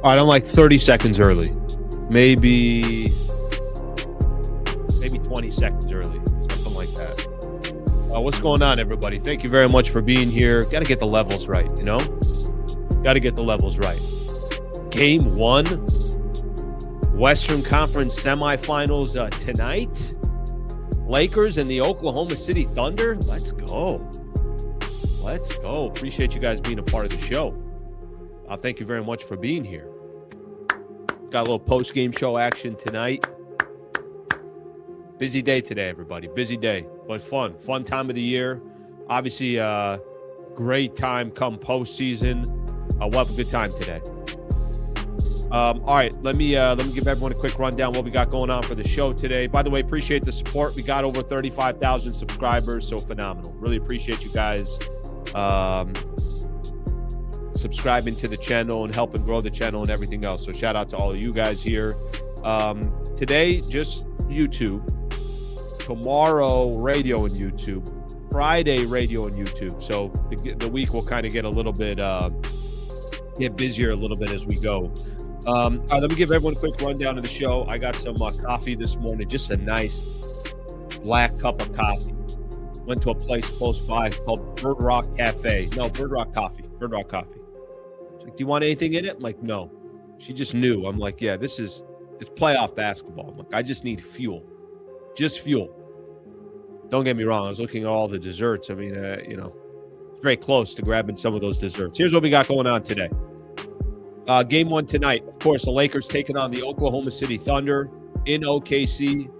All right, I'm like 30 seconds early. Maybe 20 seconds early, something like that. What's going on, everybody? Thank you very much for being here. Got to get the levels right, you know? Got to get the levels right. Game 1, Western Conference semifinals tonight. Lakers and the Oklahoma City Thunder. Let's go. Let's go. Appreciate you guys being a part of the show. Thank you very much for being here. Got a little post-game show action tonight. Busy day today, everybody. Busy day, but fun. Fun time of the year. Obviously, great time come postseason. We'll have a good time today. All right, let me give everyone a quick rundown what we got going on for the show today. By the way, appreciate the support. We got over 35,000 subscribers, so phenomenal. Really appreciate you guys subscribing to the channel and helping grow the channel and everything else. So shout out to all of you guys here. Today, just YouTube. Tomorrow, radio and YouTube. Friday, radio and YouTube. So the week will kind of get a little bit get busier a little bit as we go. All right, let me give everyone a quick rundown of the show. I got some coffee this morning, just a nice black cup of coffee. Went to a place close by called Bird Rock Cafe. No, Bird Rock Coffee. Bird Rock Coffee. She's like, do you want anything in it? I'm like, no. She just knew. I'm like, yeah, it's playoff basketball. I'm like, I just need fuel. Just fuel. Don't get me wrong. I was looking at all the desserts. I mean, it's very close to grabbing some of those desserts. Here's what we got going on today. Game 1 tonight. Of course, the Lakers taking on the Oklahoma City Thunder in OKC.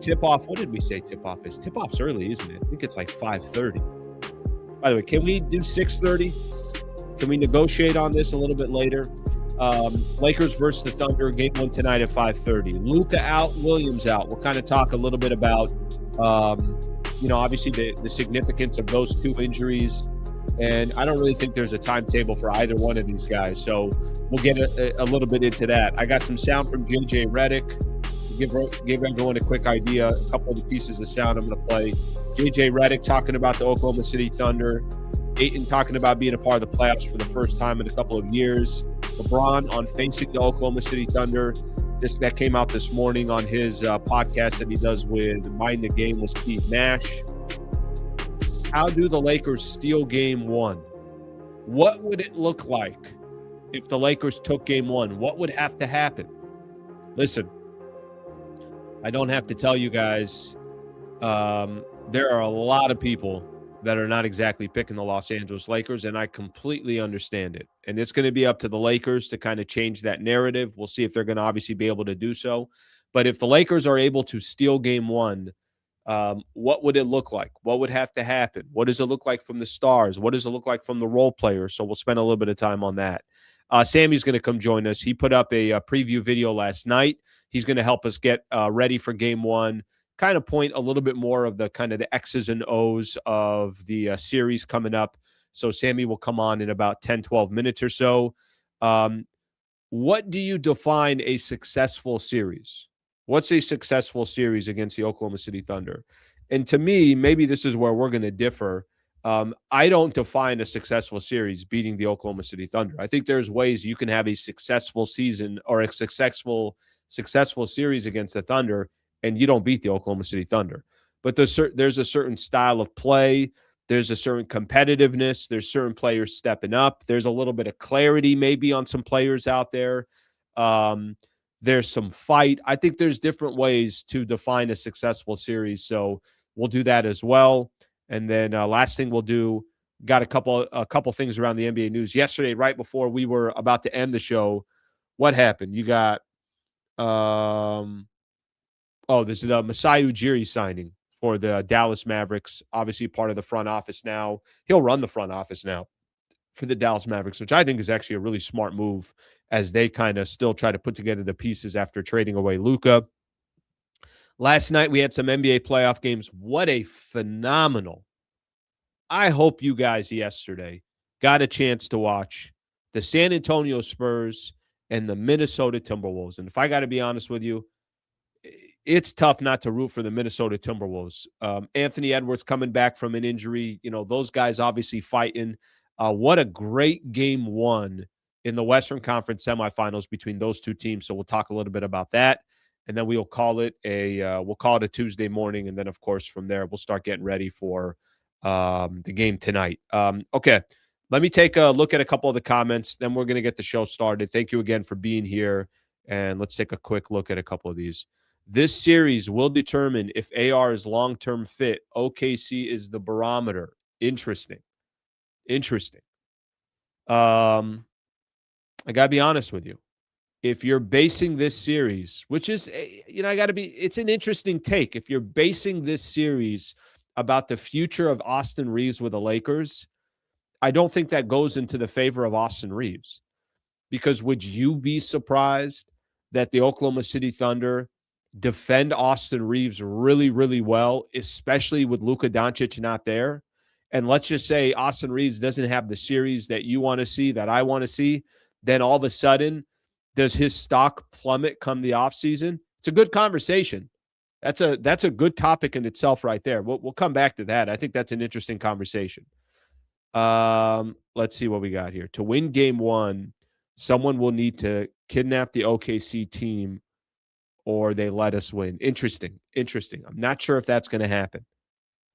Tip-off. What did we say tip-off is? Tip-off's early, isn't it? I think it's like 5:30. By the way, can we do 6:30? Can we negotiate on this a little bit later? Lakers versus the Thunder, game 1 tonight at 5:30. Luka out, Williams out. We'll kind of talk a little bit about, obviously the significance of those two injuries. And I don't really think there's a timetable for either one of these guys. So we'll get a little bit into that. I got some sound from JJ Redick. Give everyone a quick idea, a couple of the pieces of sound I'm going to play. JJ Redick talking about the Oklahoma City Thunder. Ayton talking about being a part of the playoffs for the first time in a couple of years. LeBron on facing the Oklahoma City Thunder. That came out this morning on his podcast that he does with Mind the Game with Steve Nash. How do the Lakers steal game 1? What would it look like if the Lakers took game 1? What would have to happen? Listen, I don't have to tell you guys, there are a lot of people that are not exactly picking the Los Angeles Lakers, and I completely understand it. And it's going to be up to the Lakers to kind of change that narrative. We'll see if they're going to obviously be able to do so. But if the Lakers are able to steal game 1, what would it look like? What would have to happen? What does it look like from the stars? What does it look like from the role players? So we'll spend a little bit of time on that. Sammy's going to come join us. He put up a preview video last night. He's going to help us get ready for game 1. Kind of point a little bit more of the kind of the X's and O's of the series coming up. So Sammy will come on in about 10, 12 minutes or so. What do you define a successful series? What's a successful series against the Oklahoma City Thunder? And to me, maybe this is where we're going to differ. I don't define a successful series beating the Oklahoma City Thunder. I think there's ways you can have a successful season or a successful series against the Thunder and you don't beat the Oklahoma City Thunder. But there's a certain style of play. There's a certain competitiveness. There's certain players stepping up. There's a little bit of clarity maybe on some players out there. There's some fight. I think there's different ways to define a successful series. So we'll do that as well. And then last thing we'll do, got a couple things around the NBA news. Yesterday, right before we were about to end the show, what happened? You got this is the Masai Ujiri signing for the Dallas Mavericks, obviously part of the front office now. He'll run the front office now for the Dallas Mavericks, which I think is actually a really smart move as they kind of still try to put together the pieces after trading away Luka. Last night, we had some NBA playoff games. What a phenomenal. I hope you guys yesterday got a chance to watch the San Antonio Spurs and the Minnesota Timberwolves. And if I got to be honest with you, it's tough not to root for the Minnesota Timberwolves. Anthony Edwards coming back from an injury. You know, those guys obviously fighting. What a great game 1 in the Western Conference semifinals between those two teams. So we'll talk a little bit about that, and then we'll call it a Tuesday morning, and then of course from there we'll start getting ready for the game tonight. Okay, let me take a look at a couple of the comments. Then we're going to get the show started. Thank you again for being here, and let's take a quick look at a couple of these. This series will determine if AR is long-term fit. OKC is the barometer. Interesting. I got to be honest with you. If you're basing this series, which is, it's an interesting take. If you're basing this series about the future of Austin Reaves with the Lakers, I don't think that goes into the favor of Austin Reaves. Because would you be surprised that the Oklahoma City Thunder defend Austin Reaves really, really well, especially with Luka Doncic not there? And let's just say Austin Reaves doesn't have the series that you want to see, that I want to see. Then all of a sudden, does his stock plummet come the offseason? It's a good conversation. That's a good topic in itself right there. We'll come back to that. I think that's an interesting conversation. Let's see what we got here. To win game one, someone will need to kidnap the OKC team or they let us win. Interesting. I'm not sure if that's going to happen.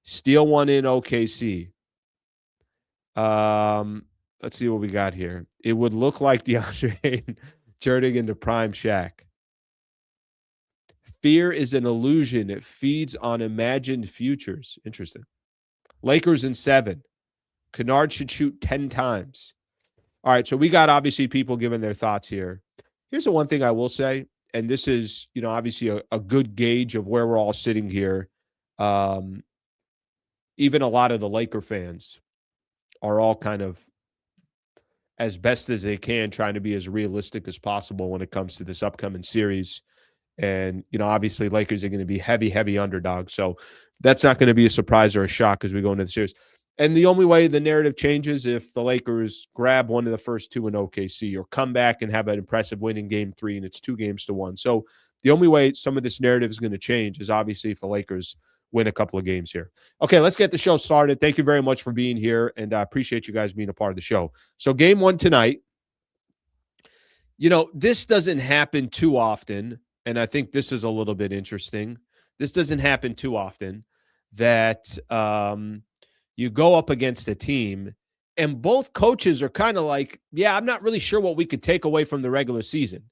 Steal one in OKC. Let's see what we got here. It would look like DeAndre turning into prime Shaq. Fear is an illusion. It feeds on imagined futures. Interesting. Lakers in 7. Kennard should shoot 10 times. All right, so we got obviously people giving their thoughts here. Here's the one thing I will say, and this is, obviously a good gauge of where we're all sitting here. Even a lot of the Laker fans are all kind of, as best as they can, trying to be as realistic as possible when it comes to this upcoming series. And, obviously Lakers are going to be heavy underdogs. So that's not going to be a surprise or a shock as we go into the series. And the only way the narrative changes if the Lakers grab one of the first two in OKC or come back and have an impressive win in game 3 and it's 2-1. So the only way some of this narrative is going to change is obviously if the Lakers win a couple of games here. Okay, let's get the show started. Thank you very much for being here, and I appreciate you guys being a part of the show. So game 1 tonight, this doesn't happen too often, and I think this is a little bit interesting. This doesn't happen too often that you go up against a team and both coaches are kind of like, yeah, I'm not really sure what we could take away from the regular season.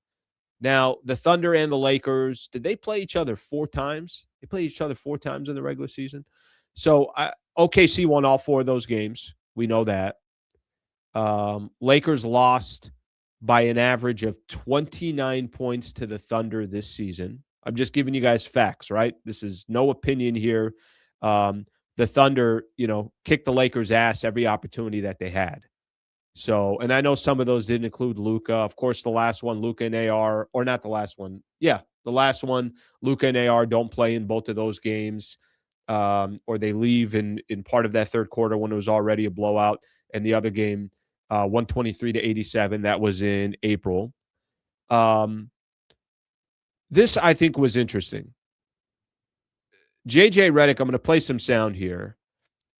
Now, the Thunder and the Lakers, did they play each other 4 times? They played each other 4 times in the regular season. So OKC won all 4 of those games. We know that. Lakers lost by an average of 29 points to the Thunder this season. I'm just giving you guys facts, right? This is no opinion here. The Thunder, kicked the Lakers' ass every opportunity that they had. So, and I know some of those didn't include Luka. Of course, the last one, Luka and AR, or not the last one. Yeah, the last one, Luka and AR don't play in both of those games, or they leave in part of that third quarter when it was already a blowout. And the other game, 123-87, that was in April. This, I think, was interesting. JJ Redick, I'm going to play some sound here.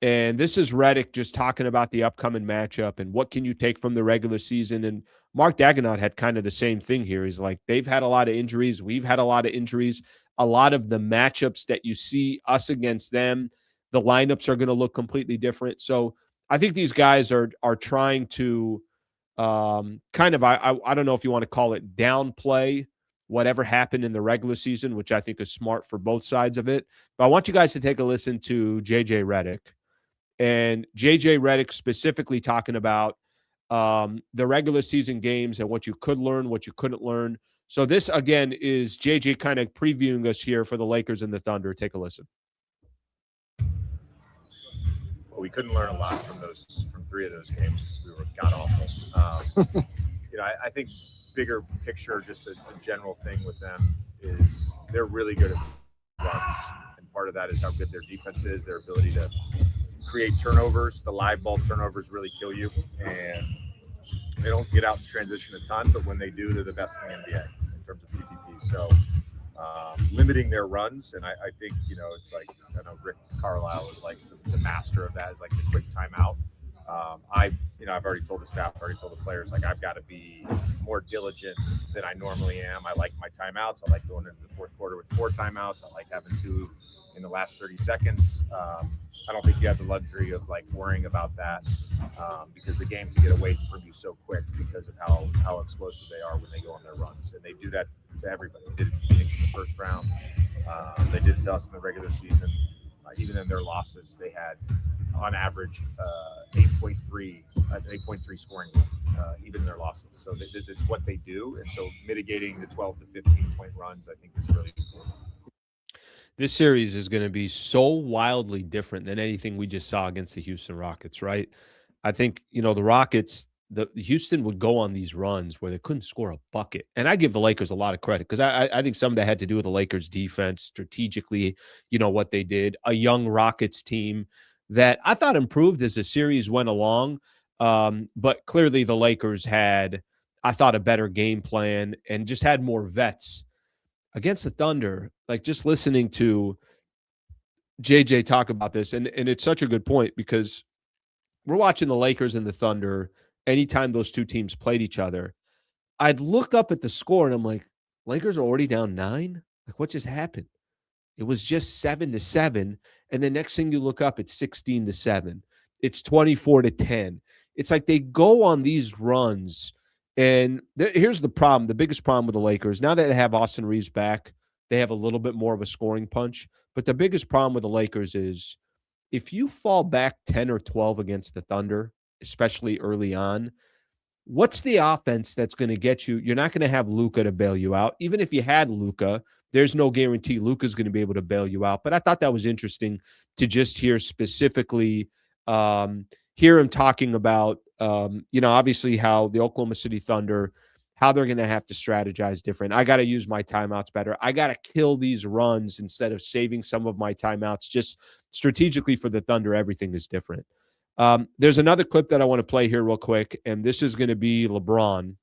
And this is Redick just talking about the upcoming matchup and what can you take from the regular season. And Mark Dagenot had kind of the same thing here. He's like, they've had a lot of injuries. We've had a lot of injuries. A lot of the matchups that you see us against them, the lineups are going to look completely different. So I think these guys are trying to kind of, I don't know if you want to call it downplay whatever happened in the regular season, which I think is smart for both sides of it. But I want you guys to take a listen to JJ Redick. And JJ Redick specifically talking about the regular season games and what you could learn, what you couldn't learn. So this, again, is JJ kind of previewing us here for the Lakers and the Thunder. Take a listen. Well, we couldn't learn a lot from 3 of those games because we were god-awful. I think bigger picture, just a general thing with them is they're really good at runs. And part of that is how good their defense is, their ability to create turnovers. The live ball turnovers really kill you. And they don't get out in transition a ton, but when they do, they're the best in the NBA in terms of PPP. So limiting their runs, and I think, it's like, I know Rick Carlisle is like the master of that, is like the quick timeout. I've already told the staff, I've already told the players, like, I've got to be more diligent than I normally am. I like my timeouts. I like going into the fourth quarter with 4 timeouts. I like having 2 in the last 30 seconds. I don't think you have the luxury of like worrying about that because the game can get away from you so quick because of how explosive they are when they go on their runs, and they do that to everybody. They did it to Phoenix in the first round. They did it to us in the regular season. Even in their losses, they had on average 8.3 scoring, even in their losses. So it's what they do, and so mitigating the 12 to 15 point runs, I think, is really important. This series is going to be so wildly different than anything we just saw against the Houston Rockets, right? I think, the Rockets, the Houston would go on these runs where they couldn't score a bucket. And I give the Lakers a lot of credit because I think some of that had to do with the Lakers defense strategically, what they did. A young Rockets team that I thought improved as the series went along. But clearly the Lakers had, I thought, a better game plan and just had more vets. Against the Thunder, like just listening to JJ talk about this, and it's such a good point because we're watching the Lakers and the Thunder anytime those two teams played each other. I'd look up at the score and I'm like, Lakers are already down 9? Like, what just happened? It was just 7-7. And the next thing you look up, it's 16-7. It's 24-10. It's like they go on these runs. And here's the problem. The biggest problem with the Lakers, now that they have Austin Reaves back, they have a little bit more of a scoring punch. But the biggest problem with the Lakers is if you fall back 10 or 12 against the Thunder, especially early on, what's the offense that's going to get you? You're not going to have Luka to bail you out. Even if you had Luka, there's no guarantee Luka's going to be able to bail you out. But I thought that was interesting to just hear specifically, hear him talking about, obviously how the Oklahoma City Thunder, how they're going to have to strategize different. I got to use my timeouts better. I got to kill these runs instead of saving some of my timeouts. Just strategically for the Thunder, everything is different. There's another clip that I want to play here real quick, and this is going to be LeBron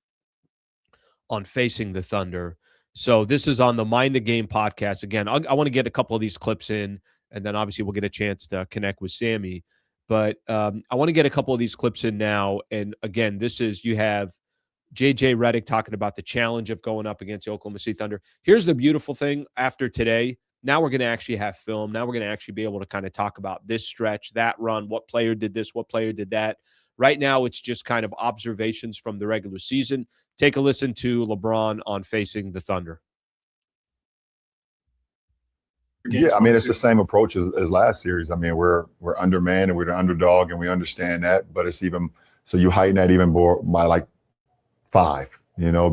on Facing the Thunder. So this is on the Mind the Game podcast. Again, I want to get a couple of these clips in, and then obviously we'll get a chance to connect with Sammy. But I want to get a couple of these clips in now. And again, you have JJ Redick talking about the challenge of going up against the Oklahoma City Thunder. Here's the beautiful thing after today. Now we're going to actually have film. Now we're going to actually be able to kind of talk about this stretch, that run, what player did this, what player did that. Right now, it's just kind of observations from the regular season. Take a listen to LeBron on Facing the Thunder. Yeah, I mean, it's the same approach as last series. I mean, we're undermanned and we're the underdog, and we understand that. But it's even so you heighten that even more by like 5,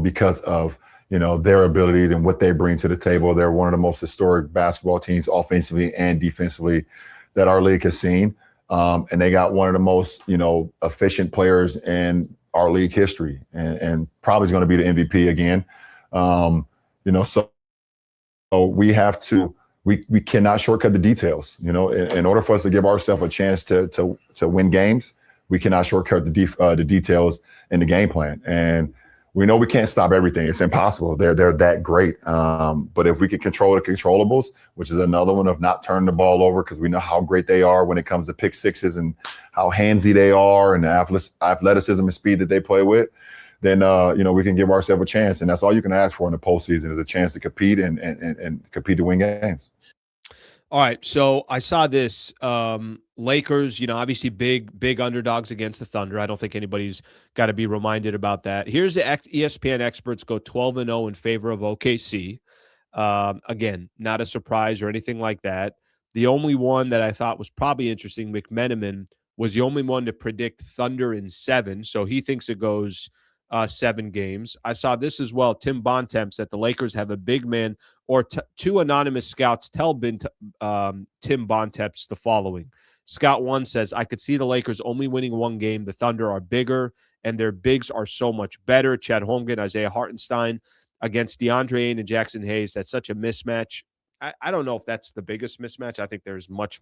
because of their ability and what they bring to the table. They're one of the most historic basketball teams, offensively and defensively, that our league has seen. And they got one of the most efficient players in our league history, and probably is going to be the MVP again. So we have to. We cannot shortcut the details. In order for us to give ourselves a chance to win games, we cannot shortcut the details in the game plan. And we know we can't stop everything. It's impossible. They're that great. But if we can control the controllables, which is another one of not turning the ball over, because we know how great they are when it comes to pick sixes and how handsy they are and the athleticism and speed that they play with, then we can give ourselves a chance. And that's all you can ask for in the postseason is a chance to compete and compete to win games. All right, so I saw this. Lakers, obviously big underdogs against the Thunder. I don't think anybody's got to be reminded about that. Here's the ESPN experts go 12-0 in favor of OKC. Again, not a surprise or anything like that. The only one that I thought was probably interesting, McMenamin, was the only one to predict Thunder in 7. So he thinks it goes 7 games. I saw this as well. Tim Bontemps that the Lakers have a big man, or 2 anonymous scouts tell Tim Bontemps the following. Scout 1 says, I could see the Lakers only winning 1 game. The Thunder are bigger, and their bigs are so much better. Chad Holmgren, Isaiah Hartenstein against DeAndre Ayton and Jackson Hayes. That's such a mismatch. I don't know if that's the biggest mismatch. I think there's much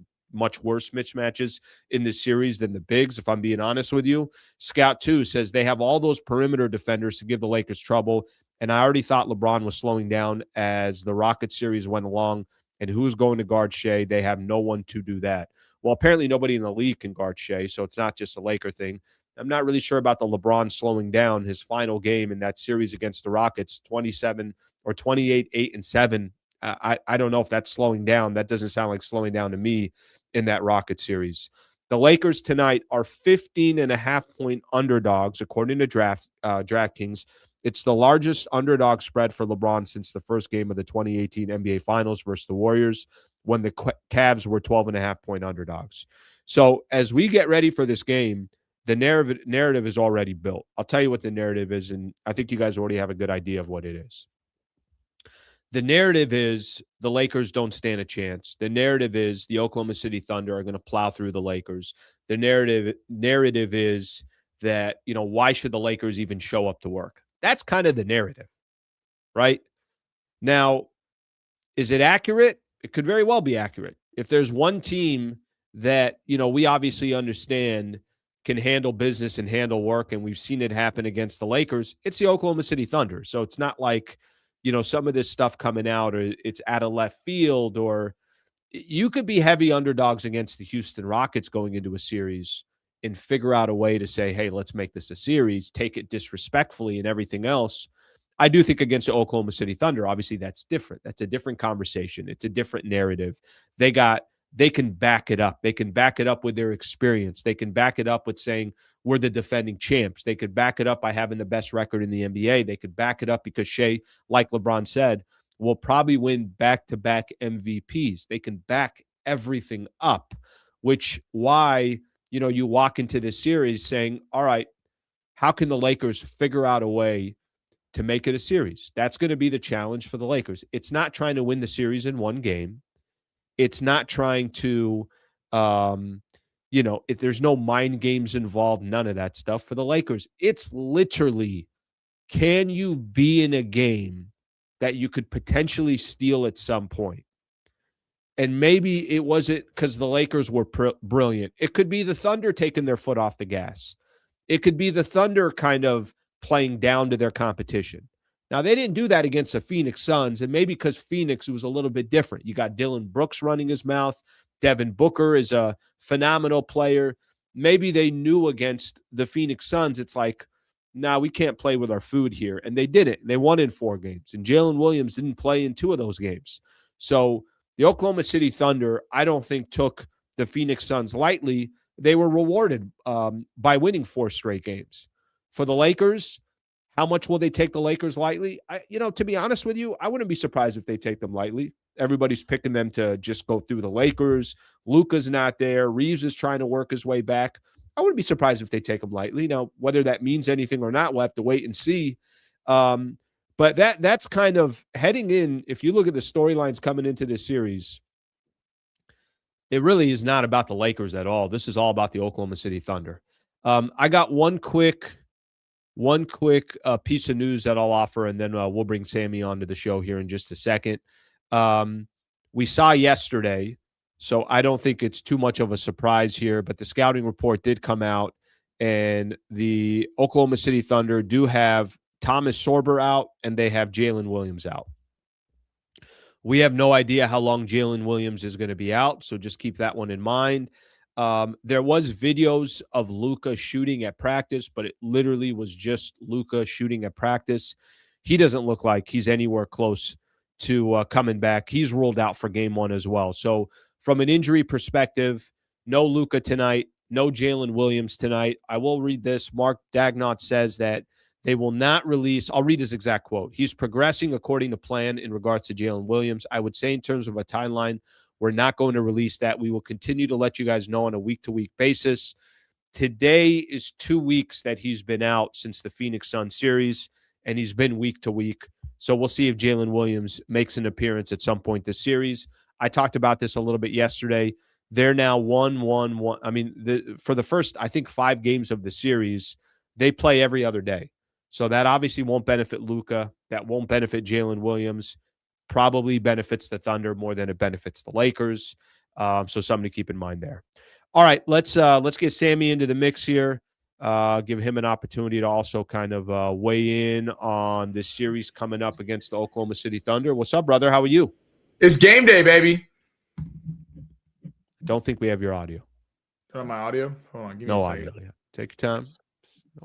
worse mismatches in this series than the bigs, if I'm being honest with you. Scout 2 says they have all those perimeter defenders to give the Lakers trouble, and I already thought LeBron was slowing down as the Rockets series went along, and who's going to guard Shea? They have no one to do that. Well, apparently nobody in the league can guard Shea, so it's not just a Laker thing. I'm not really sure about the LeBron slowing down his final game in that series against the Rockets, 27 or 28, 8 and 7. I don't know if that's slowing down. That doesn't sound like slowing down to me in that Rocket series. The Lakers tonight are 15.5-point underdogs, according to DraftKings. It's the largest underdog spread for LeBron since the first game of the 2018 NBA Finals versus the Warriors, when the Cavs were 12.5-point underdogs. So as we get ready for this game, the narrative is already built. I'll tell you what the narrative is, and I think you guys already have a good idea of what it is. The narrative is the Lakers don't stand a chance. The narrative is the Oklahoma City Thunder are going to plow through the Lakers. The narrative is that, why should the Lakers even show up to work? That's kind of the narrative, right? Now, is it accurate? It could very well be accurate. If there's one team that, we obviously understand can handle business and handle work, and we've seen it happen against the Lakers, it's the Oklahoma City Thunder. So it's not like, some of this stuff coming out, or it's out of left field, or you could be heavy underdogs against the Houston Rockets going into a series and figure out a way to say, hey, let's make this a series, take it disrespectfully and everything else. I do think against the Oklahoma City Thunder, obviously that's different. That's a different conversation. It's a different narrative. They can back it up. They can back it up with their experience. They can back it up with saying we're the defending champs. They could back it up by having the best record in the NBA. They could back it up because Shea, like LeBron said, will probably win back-to-back MVPs. They can back everything up, which why, you walk into this series saying, all right, how can the Lakers figure out a way to make it a series? That's going to be the challenge for the Lakers. It's not trying to win the series in one game. It's not trying to, if there's no mind games involved, none of that stuff for the Lakers. It's literally, can you be in a game that you could potentially steal at some point? And maybe it wasn't because the Lakers were brilliant. It could be the Thunder taking their foot off the gas. It could be the Thunder kind of playing down to their competition. Now, they didn't do that against the Phoenix Suns, and maybe because Phoenix, it was a little bit different. You got Dylan Brooks running his mouth. Devin Booker is a phenomenal player. Maybe they knew against the Phoenix Suns, it's like, nah, we can't play with our food here. And they didn't. They won in 4 games, and Jalen Williams didn't play in 2 of those games. So the Oklahoma City Thunder, I don't think, took the Phoenix Suns lightly. They were rewarded by winning 4 straight games. For the Lakers, how much will they take the Lakers lightly? To be honest with you, I wouldn't be surprised if they take them lightly. Everybody's picking them to just go through the Lakers. Luka's not there. Reaves is trying to work his way back. I wouldn't be surprised if they take them lightly. Now, whether that means anything or not, we'll have to wait and see. But that's kind of heading in. If you look at the storylines coming into this series, it really is not about the Lakers at all. This is all about the Oklahoma City Thunder. I got one quick piece of news that I'll offer, and then we'll bring Sammy onto the show here in just a second. We saw yesterday, so I don't think it's too much of a surprise here, but the scouting report did come out, and the Oklahoma City Thunder do have Thomas Sorber out, and they have Jalen Williams out. We have no idea how long Jalen Williams is going to be out, so just keep that one in mind. There was videos of Luka shooting at practice, but it literally was just Luka shooting at practice. He doesn't look like he's anywhere close to coming back. He's ruled out for game 1 as well. So from an injury perspective, no Luka tonight, no Jalen Williams tonight. I will read this. Mark Dagnott says that they will not release. I'll read his exact quote. He's progressing according to plan in regards to Jalen Williams. I would say in terms of a timeline, we're not going to release that. We will continue to let you guys know on a week-to-week basis. Today is 2 weeks that he's been out since the Phoenix Suns series, and he's been week to week. So we'll see if Jalen Williams makes an appearance at some point this series. I talked about this a little bit yesterday. They're now 1-1-1. I mean, for the first, I think, 5 games of the series, they play every other day. So that obviously won't benefit Luka. That won't benefit Jalen Williams. Probably benefits the Thunder more than it benefits the Lakers. So something to keep in mind there. All right, let's get Sammy into the mix here. Give him an opportunity to also kind of weigh in on this series coming up against the Oklahoma City Thunder. What's up, brother? How are you? It's game day, baby. Don't think we have your audio. Turn on my audio. Hold on, give me No a audio. second. Yeah. Take your time.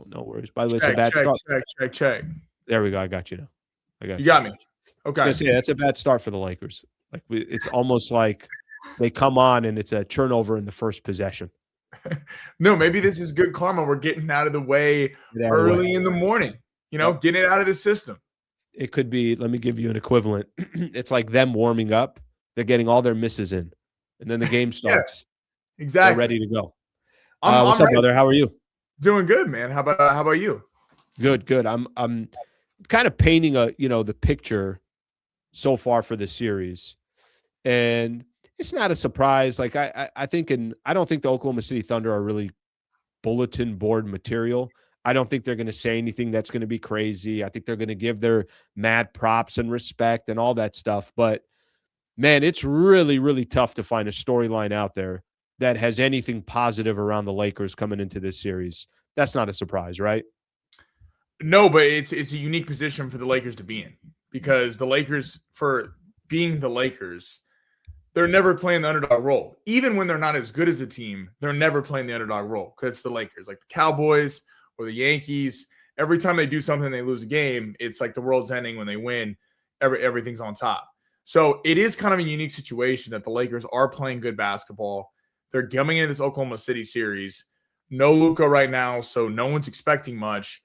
No worries. By the way, it's a bad start. Check. There we go. I got you now. You got me. Okay. I was gonna say, that's a bad start for the Lakers. Like it's almost like they come on and it's a turnover in the first possession. No, maybe this is good karma. We're getting out of the way early in the morning. Getting it out of the system. It could be. Let me give you an equivalent. It's like them warming up. They're getting all their misses in, and then the game starts. Yeah, exactly. They're ready to go. I'm what's up, brother? How are you? Doing good, man. How about you? Good. I'm kind of painting the picture so far for the series, and it's not a surprise. Like I think, I don't think the Oklahoma City Thunder are really bulletin board material. I don't think they're going to say anything that's going to be crazy. I think they're going to give their mad props and respect and all that stuff. But man, it's really, really tough to find a storyline out there that has anything positive around the Lakers coming into this series. That's not a surprise, right? No, but it's a unique position for the Lakers to be in, because the Lakers, for being the Lakers, they're never playing the underdog role. Even when they're not as good as a team, they're never playing the underdog role, because it's the Lakers. Like the Cowboys or the Yankees, every time they do something, they lose a game, it's like the world's ending. When they win, everything's on top. So it is kind of a unique situation that the Lakers are playing good basketball. They're coming into this Oklahoma City series. No Luka right now, so no one's expecting much.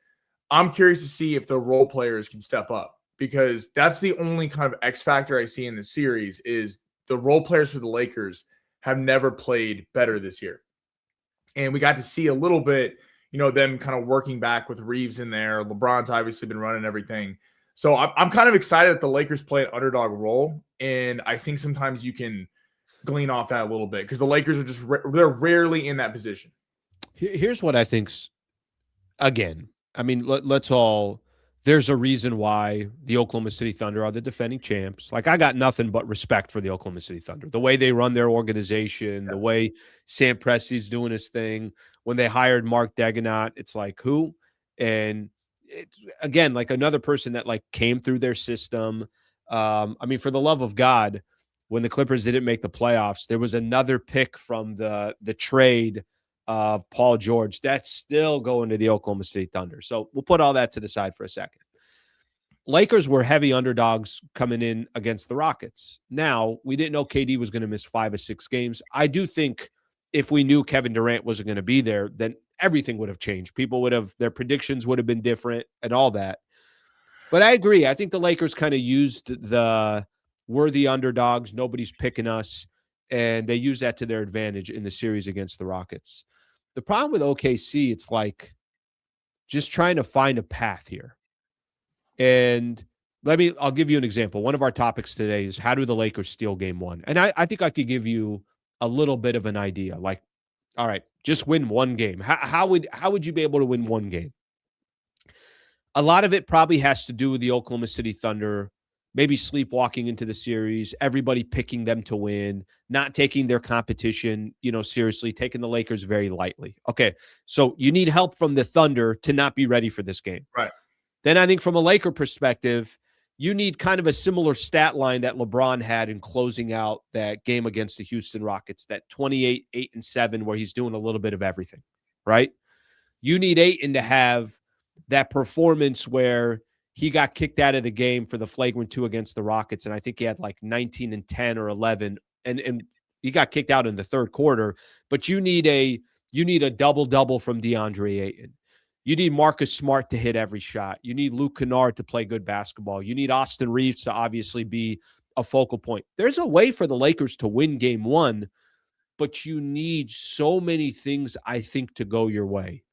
I'm curious to see if the role players can step up, because that's the only kind of X factor I see in the series is the role players for the Lakers have never played better this year. And we got to see a little bit, them kind of working back with Reaves in there. LeBron's obviously been running everything. So I'm kind of excited that the Lakers play an underdog role. And I think sometimes you can glean off that a little bit, because the Lakers are they're rarely in that position. Here's what I think. Again, I mean, there's a reason why the Oklahoma City Thunder are the defending champs. Like, I got nothing but respect for the Oklahoma City Thunder. The way they run their organization, the way Sam Presti's doing his thing. When they hired Mark Daganot, it's like, who? And again, like another person that like came through their system. I mean, for the love of God, when the Clippers didn't make the playoffs, there was another pick from the trade of Paul George that's still going to the Oklahoma City Thunder. So we'll put all that to the side for a second. Lakers were heavy underdogs coming in against the Rockets. Now, we didn't know KD was going to miss 5 or 6 games. I do think if we knew Kevin Durant wasn't going to be there, then everything would have changed. Their predictions would have been different and all that. But I agree. I think the Lakers kind of used we're the underdogs, nobody's picking us, and they use that to their advantage in the series against the Rockets. The problem with OKC, it's like just trying to find a path here. And I'll give you an example. One of our topics today is, how do the Lakers steal game 1? And I think I could give you a little bit of an idea. Like, all right, just win one game. How would you be able to win one game? A lot of it probably has to do with the Oklahoma City Thunder maybe sleepwalking into the series, everybody picking them to win, not taking their competition, seriously, taking the Lakers very lightly. Okay, so you need help from the Thunder to not be ready for this game. Right. Then I think from a Laker perspective, you need kind of a similar stat line that LeBron had in closing out that game against the Houston Rockets, that 28, 8, and 7, where he's doing a little bit of everything, right? You need Ayton to have that performance where he got kicked out of the game for the flagrant 2 against the Rockets, and I think he had like 19 and 10 or 11, and he got kicked out in the third quarter. But you need a double-double from DeAndre Ayton. You need Marcus Smart to hit every shot. You need Luke Kennard to play good basketball. You need Austin Reaves to obviously be a focal point. There's a way for the Lakers to win game 1, but you need so many things, I think, to go your way.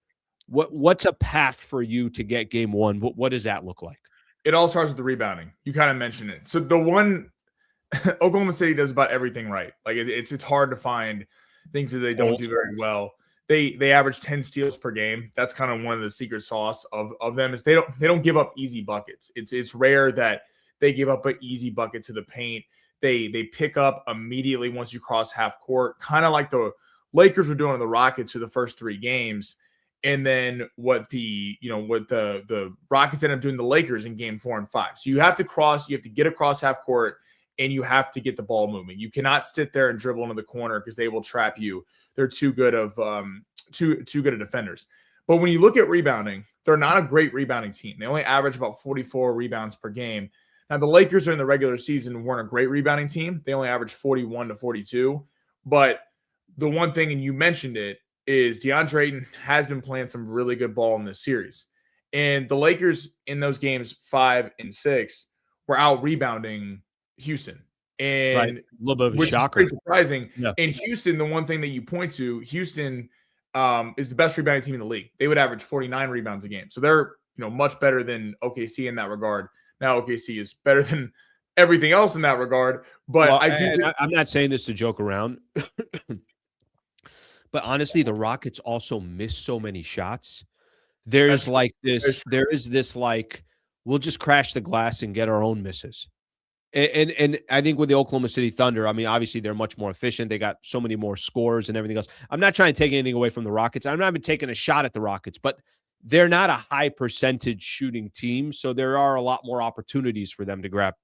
What's a path for you to get game 1? What does that look like? It all starts with the rebounding. You kind of mentioned it. So the one Oklahoma City does about everything right. Like it's hard to find things that they don't do very well. They average 10 steals per game. That's kind of one of the secret sauce of them is they don't give up easy buckets. It's rare that they give up an easy bucket to the paint. They pick up immediately once you cross half court, kind of like the Lakers were doing to the Rockets for the first 3 games. And then what the Rockets end up doing the Lakers in game 4 and 5. So you have to get across half court and you have to get the ball moving. You cannot sit there and dribble into the corner because they will trap you. They're too good of too good of defenders. But when you look at rebounding, they're not a great rebounding team. They only average about 44 rebounds per game. Now, the Lakers during the regular season weren't a great rebounding team. They only averaged 41 to 42. But the one thing, and you mentioned it, is DeAndre Ayton has been playing some really good ball in this series. And the Lakers in those games 5 and 6 were out rebounding Houston. And right. A little bit of a which shocker. is pretty surprising. Yeah. In Houston, the one thing that you point to, Houston is the best rebounding team in the league. They would average 49 rebounds a game. So they're much better than OKC in that regard. Now OKC is better than everything else in that regard. But I'm not saying this to joke around. But honestly, the Rockets also miss so many shots. There is this we'll just crash the glass and get our own misses. And I think with the Oklahoma City Thunder, I mean, obviously they're much more efficient. They got so many more scores and everything else. I'm not trying to take anything away from the Rockets. I'm not even taking a shot at the Rockets, but they're not a high percentage shooting team. So there are a lot more opportunities for them to grab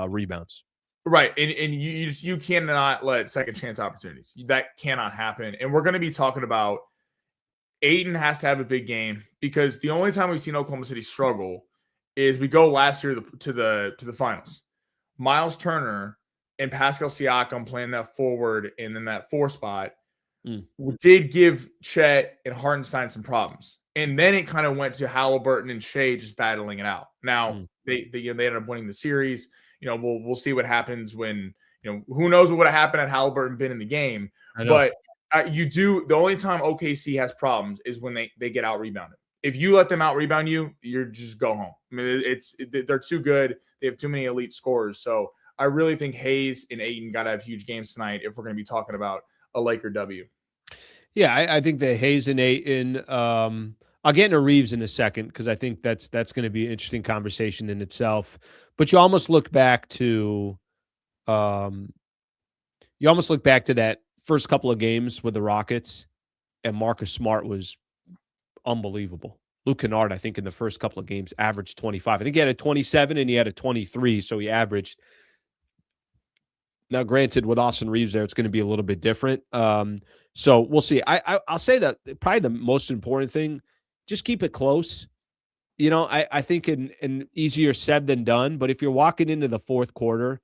rebounds. Right. And you cannot let second chance opportunities. That cannot happen. And we're going to be talking about Ayton has to have a big game, because the only time we've seen Oklahoma City struggle is we go last year to the finals. Miles Turner and Pascal Siakam playing that forward and then that 4 spot did give Chet and Hartenstein some problems. And then it kind of went to Halliburton and Shea just battling it out. Now they ended up winning the series. We'll see what happens when, who knows what would have happened had Halliburton been in the game. But the only time OKC has problems is when they get out rebounded. If you let them out rebound you, you're just go home. I mean, they're too good. They have too many elite scorers. So I really think Hayes and Ayton got to have huge games tonight if we're going to be talking about a Laker W. Yeah, I think that Hayes and Ayton, I'll get into Reaves in a second, because I think that's going to be an interesting conversation in itself. But you almost look back to that first couple of games with the Rockets, and Marcus Smart was unbelievable. Luke Kennard, I think, in the first couple of games averaged 25. I think he had a 27 and he had a 23, so he averaged. Now, granted, with Austin Reaves there, it's going to be a little bit different. So we'll see. I'll say that probably the most important thing, just keep it close. I think in easier said than done, but if you're walking into the fourth quarter,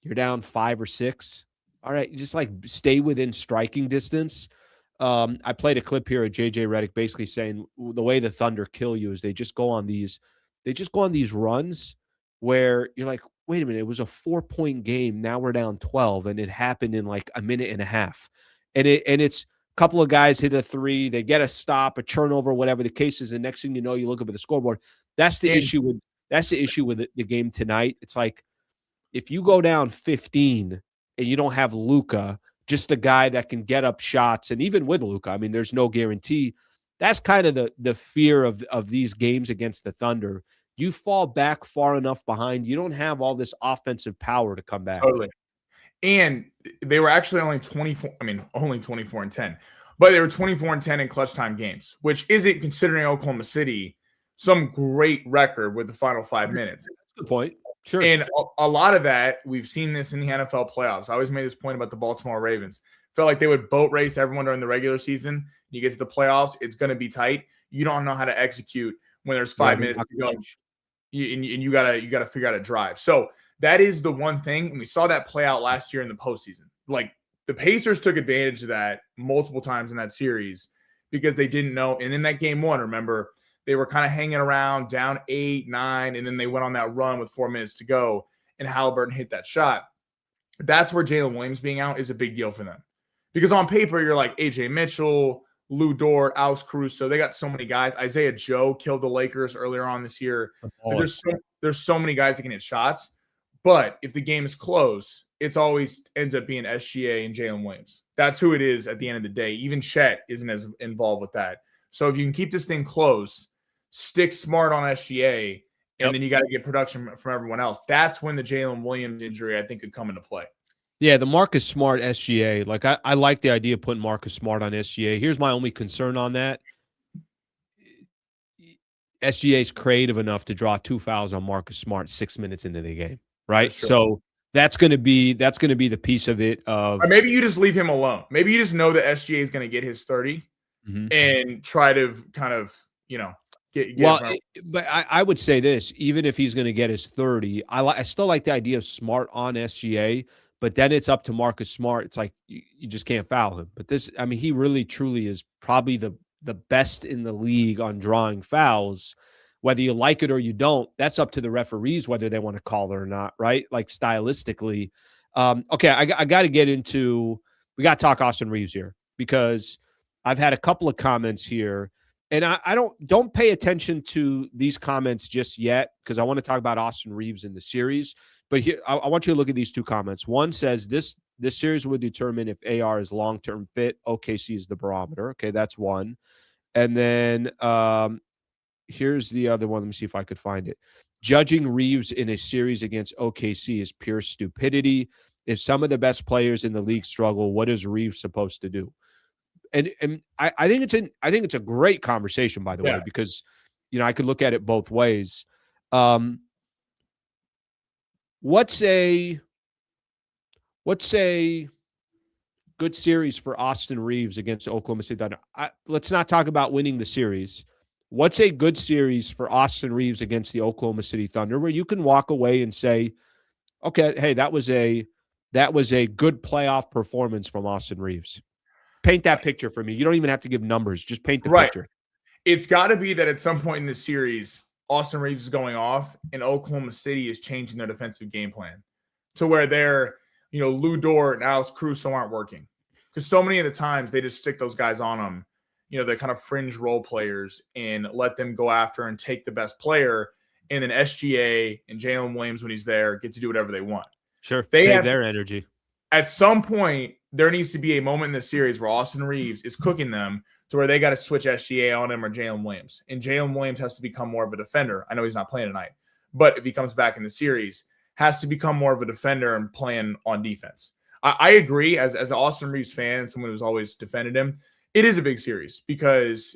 you're down 5 or 6. All right, just stay within striking distance. I played a clip here of JJ Redick basically saying the way the Thunder kill you is they just go on these runs where you're like, wait a minute, it was a 4-point game. Now we're down 12, and it happened in like a minute and a half. And it's a couple of guys hit a 3, they get a stop, a turnover, whatever the case is. The next thing you know, you look up at the scoreboard. That's the issue with the game tonight. It's like if you go down 15 and you don't have Luka, just a guy that can get up shots, and even with Luka, I mean, there's no guarantee. That's kind of the fear of these games against the Thunder. You fall back far enough behind, you don't have all this offensive power to come back. Totally. And they were actually only 24 and 10, but they were 24 and 10 in clutch time games, which isn't, considering Oklahoma City, some great record with the final 5 minutes. Good point. Sure. And a lot of that, we've seen this in the NFL playoffs. I always made this point about the Baltimore Ravens. Felt like they would boat race everyone during the regular season. You get to the playoffs, it's going to be tight. You don't know how to execute when there's 5 minutes to go. You gotta figure out a drive. So that is the one thing, and we saw that play out last year in the postseason. Like, the Pacers took advantage of that multiple times in that series because they didn't know. And in that game 1, remember, they were kind of hanging around down 8, 9, and then they went on that run with 4 minutes to go, and Halliburton hit that shot. That's where Jalen Williams being out is a big deal for them. Because on paper, you're like A.J. Mitchell, Lou Dort, Alex Caruso. They got so many guys. Isaiah Joe killed the Lakers earlier on this year. There's so many guys that can hit shots. But if the game is close, it's always ends up being SGA and Jalen Williams. That's who it is at the end of the day. Even Chet isn't as involved with that. So if you can keep this thing close, stick Smart on SGA, and then you got to get production from everyone else. That's when the Jalen Williams injury, I think, could come into play. Yeah, the Marcus Smart SGA. Like, I like the idea of putting Marcus Smart on SGA. Here's my only concern on that. SGA is creative enough to draw 2 fouls on Marcus Smart 6 minutes into the game, right? Sure. So that's going to be the piece of it. Of or maybe you just leave him alone. Maybe you just know that SGA is going to get his 30 and try to kind of, get well, but I would say this, even if he's going to get his 30, I still like the idea of Smart on SGA, but then it's up to Marcus Smart. It's like you just can't foul him. But this, I mean, he really truly is probably the best in the league on drawing fouls. Whether you like it or you don't, that's up to the referees whether they want to call it or not, right? Like stylistically. Okay, I got to get into – we got to talk Austin Reaves here because I've had a couple of comments here, and I don't pay attention to these comments just yet because I want to talk about Austin Reaves in the series. But here, I want you to look at these two comments. One says this series would determine if AR is long-term fit. OKC is the barometer. Okay, that's one. And then here's the other one. Let me see if I could find it. Judging Reaves in a series against OKC is pure stupidity. If some of the best players in the league struggle, what is Reaves supposed to do? And I think it's a great conversation, by the way, because I could look at it both ways. What's a good series for Austin Reaves against Oklahoma City Thunder? Let's not talk about winning the series. What's a good series for Austin Reaves against the Oklahoma City Thunder where you can walk away and say, okay, hey, that was a good playoff performance from Austin Reaves? Paint that picture for me. You don't even have to give numbers. Just paint the picture. It's got to be that at some point in this series, Austin Reaves is going off and Oklahoma City is changing their defensive game plan to where they're, Lou Dort and Alex Caruso aren't working. Because so many of the times they just stick those guys on them, they're kind of fringe role players and let them go after and take the best player. And then SGA and Jalen Williams, when he's there, get to do whatever they want. Sure. Save their energy. At some point, there needs to be a moment in the series where Austin Reaves is cooking them to where they got to switch SGA on him or Jalen Williams. And Jalen Williams has to become more of a defender. I know he's not playing tonight, but if he comes back in the series, has to become more of a defender and playing on defense. I agree as an Austin Reaves fan, someone who's always defended him, it is a big series because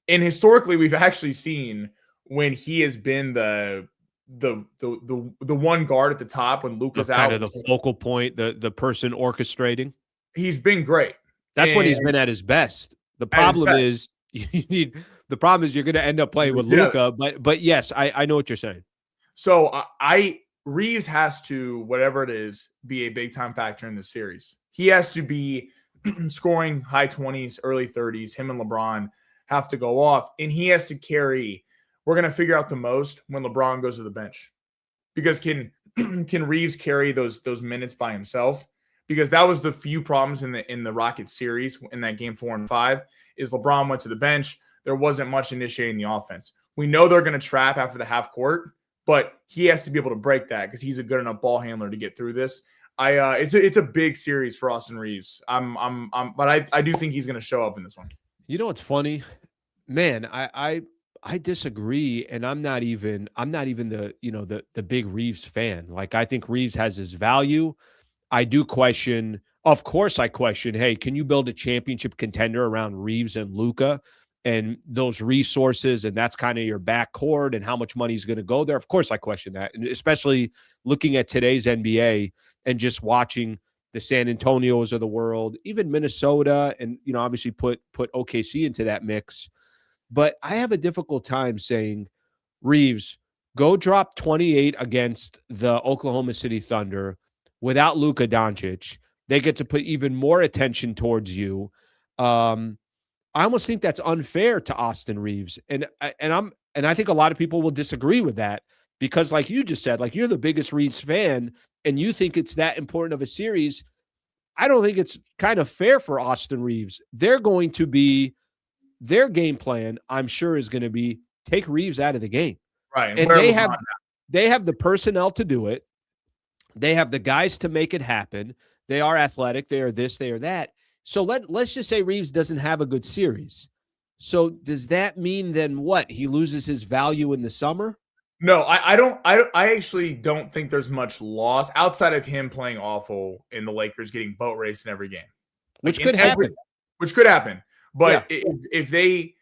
historically we've actually seen when he has been the one guard at the top when Luka's out. Kind of the focal point, the person orchestrating. He's been great. That's when he's been at his best. The problem is you're going to end up playing with Luka, but yes, I know what you're saying. So Reaves has to, whatever it is, be a big time factor in the series. He has to be scoring high 20s, early 30s. Him and LeBron have to go off, and he has to carry. We're going to figure out the most when LeBron goes to the bench, because can Reaves carry those minutes by himself? Because that was the few problems in the Rockets series in that game 4 and 5 is LeBron went to the bench. There wasn't much initiating the offense. We know they're going to trap after the half court, but he has to be able to break that because he's a good enough ball handler to get through this. It's a big series for Austin Reaves. But I do think he's going to show up in this one. You know what's funny, man? I disagree, and I'm not even the big Reaves fan. Like, I think Reaves has his value. I do question. Of course, I question. Hey, can you build a championship contender around Reaves and Luka and those resources? And that's kind of your backcourt and how much money is going to go there. Of course, I question that, and especially looking at today's NBA and just watching the San Antonios of the world, even Minnesota, and obviously put OKC into that mix. But I have a difficult time saying, Reaves, go drop 28 against the Oklahoma City Thunder without Luka Doncic. They get to put even more attention towards you. I almost think that's unfair to Austin Reaves. And I think a lot of people will disagree with that because, like you just said, like, you're the biggest Reaves fan and you think it's that important of a series. I don't think it's kind of fair for Austin Reaves. Their game plan, I'm sure, is going to be take Reaves out of the game. Right. And they have the personnel to do it. They have the guys to make it happen. They are athletic. They are this, they are that. So let's just say Reaves doesn't have a good series. So does that mean then what? He loses his value in the summer? No, I don't. I actually don't think there's much loss outside of him playing awful and the Lakers getting boat raced in every game. Which could happen. But if they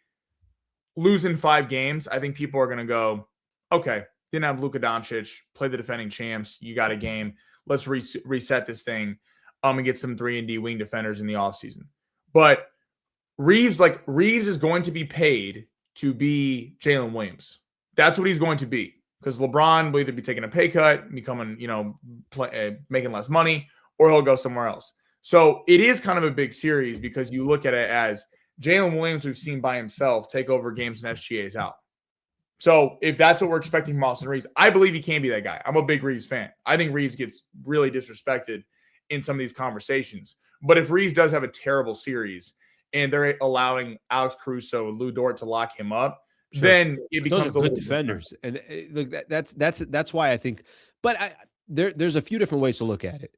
lose in 5 games, I think people are going to go, okay, didn't have Luka Doncic, play the defending champs, you got a game. let's reset this thing and get some 3-and-D wing defenders in the offseason. But Reaves is going to be paid to be Jalen Williams. That's what he's going to be, because LeBron will either be taking a pay cut, becoming, making less money, or he'll go somewhere else. So it is kind of a big series because you look at it as Jalen Williams, we've seen by himself take over games and SGA's out. So if that's what we're expecting from Austin Reaves, I believe he can be that guy. I'm a big Reaves fan. I think Reaves gets really disrespected in some of these conversations. But if Reaves does have a terrible series and they're allowing Alex Caruso and Lou Dort to lock him up, sure, then it becomes those are good defenders. And look, that's why I think. But there's a few different ways to look at it.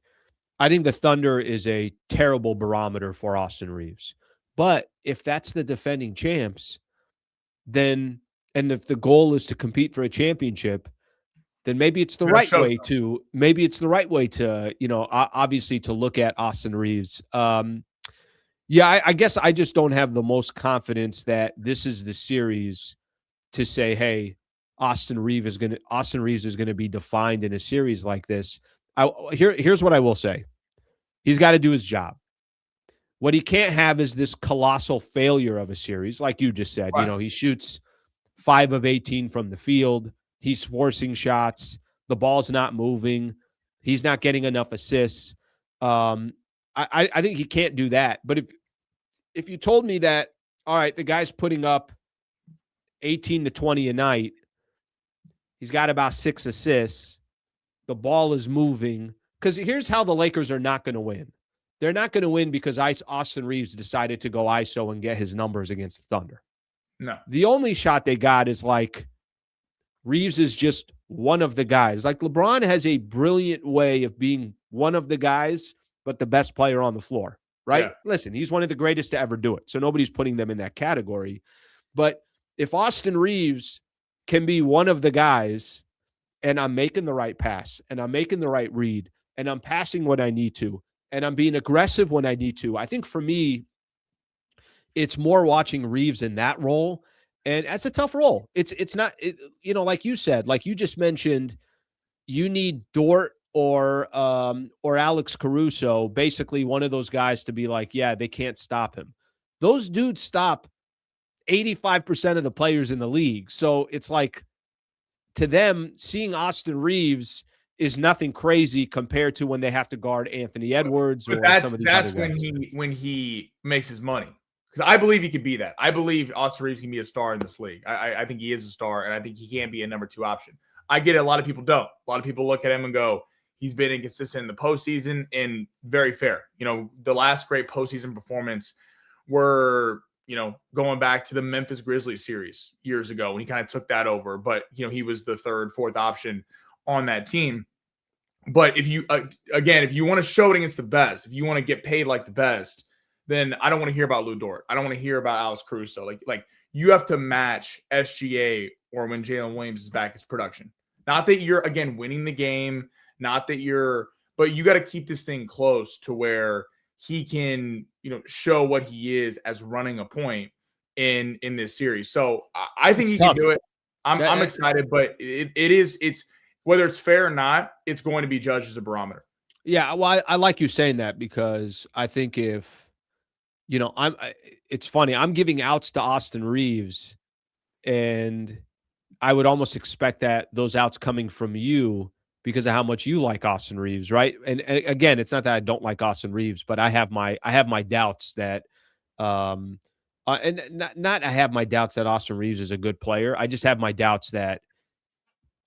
I think the Thunder is a terrible barometer for Austin Reaves. But if that's the defending champs, then, and if the goal is to compete for a championship, then maybe it's the right way to, obviously to look at Austin Reaves. I guess I just don't have the most confidence that this is the series to say, hey, Austin Reaves is going to be defined in a series like this. Here's what I will say. He's got to do his job. What he can't have is this colossal failure of a series, like you just said. Right. He shoots 5 of 18 from the field. He's forcing shots. The ball's not moving. He's not getting enough assists. I think he can't do that. But if you told me that, all right, the guy's putting up 18 to 20 a night, he's got about 6 assists, the ball is moving. Because here's how the Lakers are not going to win. They're not going to win because Austin Reaves decided to go ISO and get his numbers against the Thunder. No. The only shot they got is like Reaves is just one of the guys. Like LeBron has a brilliant way of being one of the guys, but the best player on the floor, right? Yeah. Listen, he's one of the greatest to ever do it. So nobody's putting them in that category. But if Austin Reaves can be one of the guys and I'm making the right pass and I'm making the right read and I'm passing when I need to and I'm being aggressive when I need to, I think for me, it's more watching Reaves in that role. And that's a tough role. It's not, like you said, like you just mentioned, you need Dort or Alex Caruso, basically one of those guys to be like, yeah, they can't stop him. Those dudes stop 85% of the players in the league. So it's like, to them, seeing Austin Reaves is nothing crazy compared to when they have to guard Anthony Edwards or some of these other guys. when he makes his money. Because I believe he could be that. I believe Austin Reaves can be a star in this league. I think he is a star, and I think he can be a number 2 option. I get it. A lot of people don't. A lot of people look at him and go, he's been inconsistent in the postseason, and very fair. The last great postseason performance were, going back to the Memphis Grizzlies series years ago when he kind of took that over. But, he was the 3rd, 4th option on that team. But if you, if you want to show it against the best, if you want to get paid like the best, then I don't want to hear about Lou Dort. I don't want to hear about Alex Caruso. Like you have to match SGA or when Jalen Williams is back, his production. Not that you're, again, winning the game, but you got to keep this thing close to where he can, show what he is as running a point in this series. So I think he can do it. I'm excited, but it's whether it's fair or not, it's going to be judged as a barometer. Yeah, well, I like you saying that because I think if, it's funny. I'm giving outs to Austin Reaves, and I would almost expect that those outs coming from you because of how much you like Austin Reaves, right? And again, it's not that I don't like Austin Reaves, but I have my doubts that, and not I have my doubts that Austin Reaves is a good player. I just have my doubts that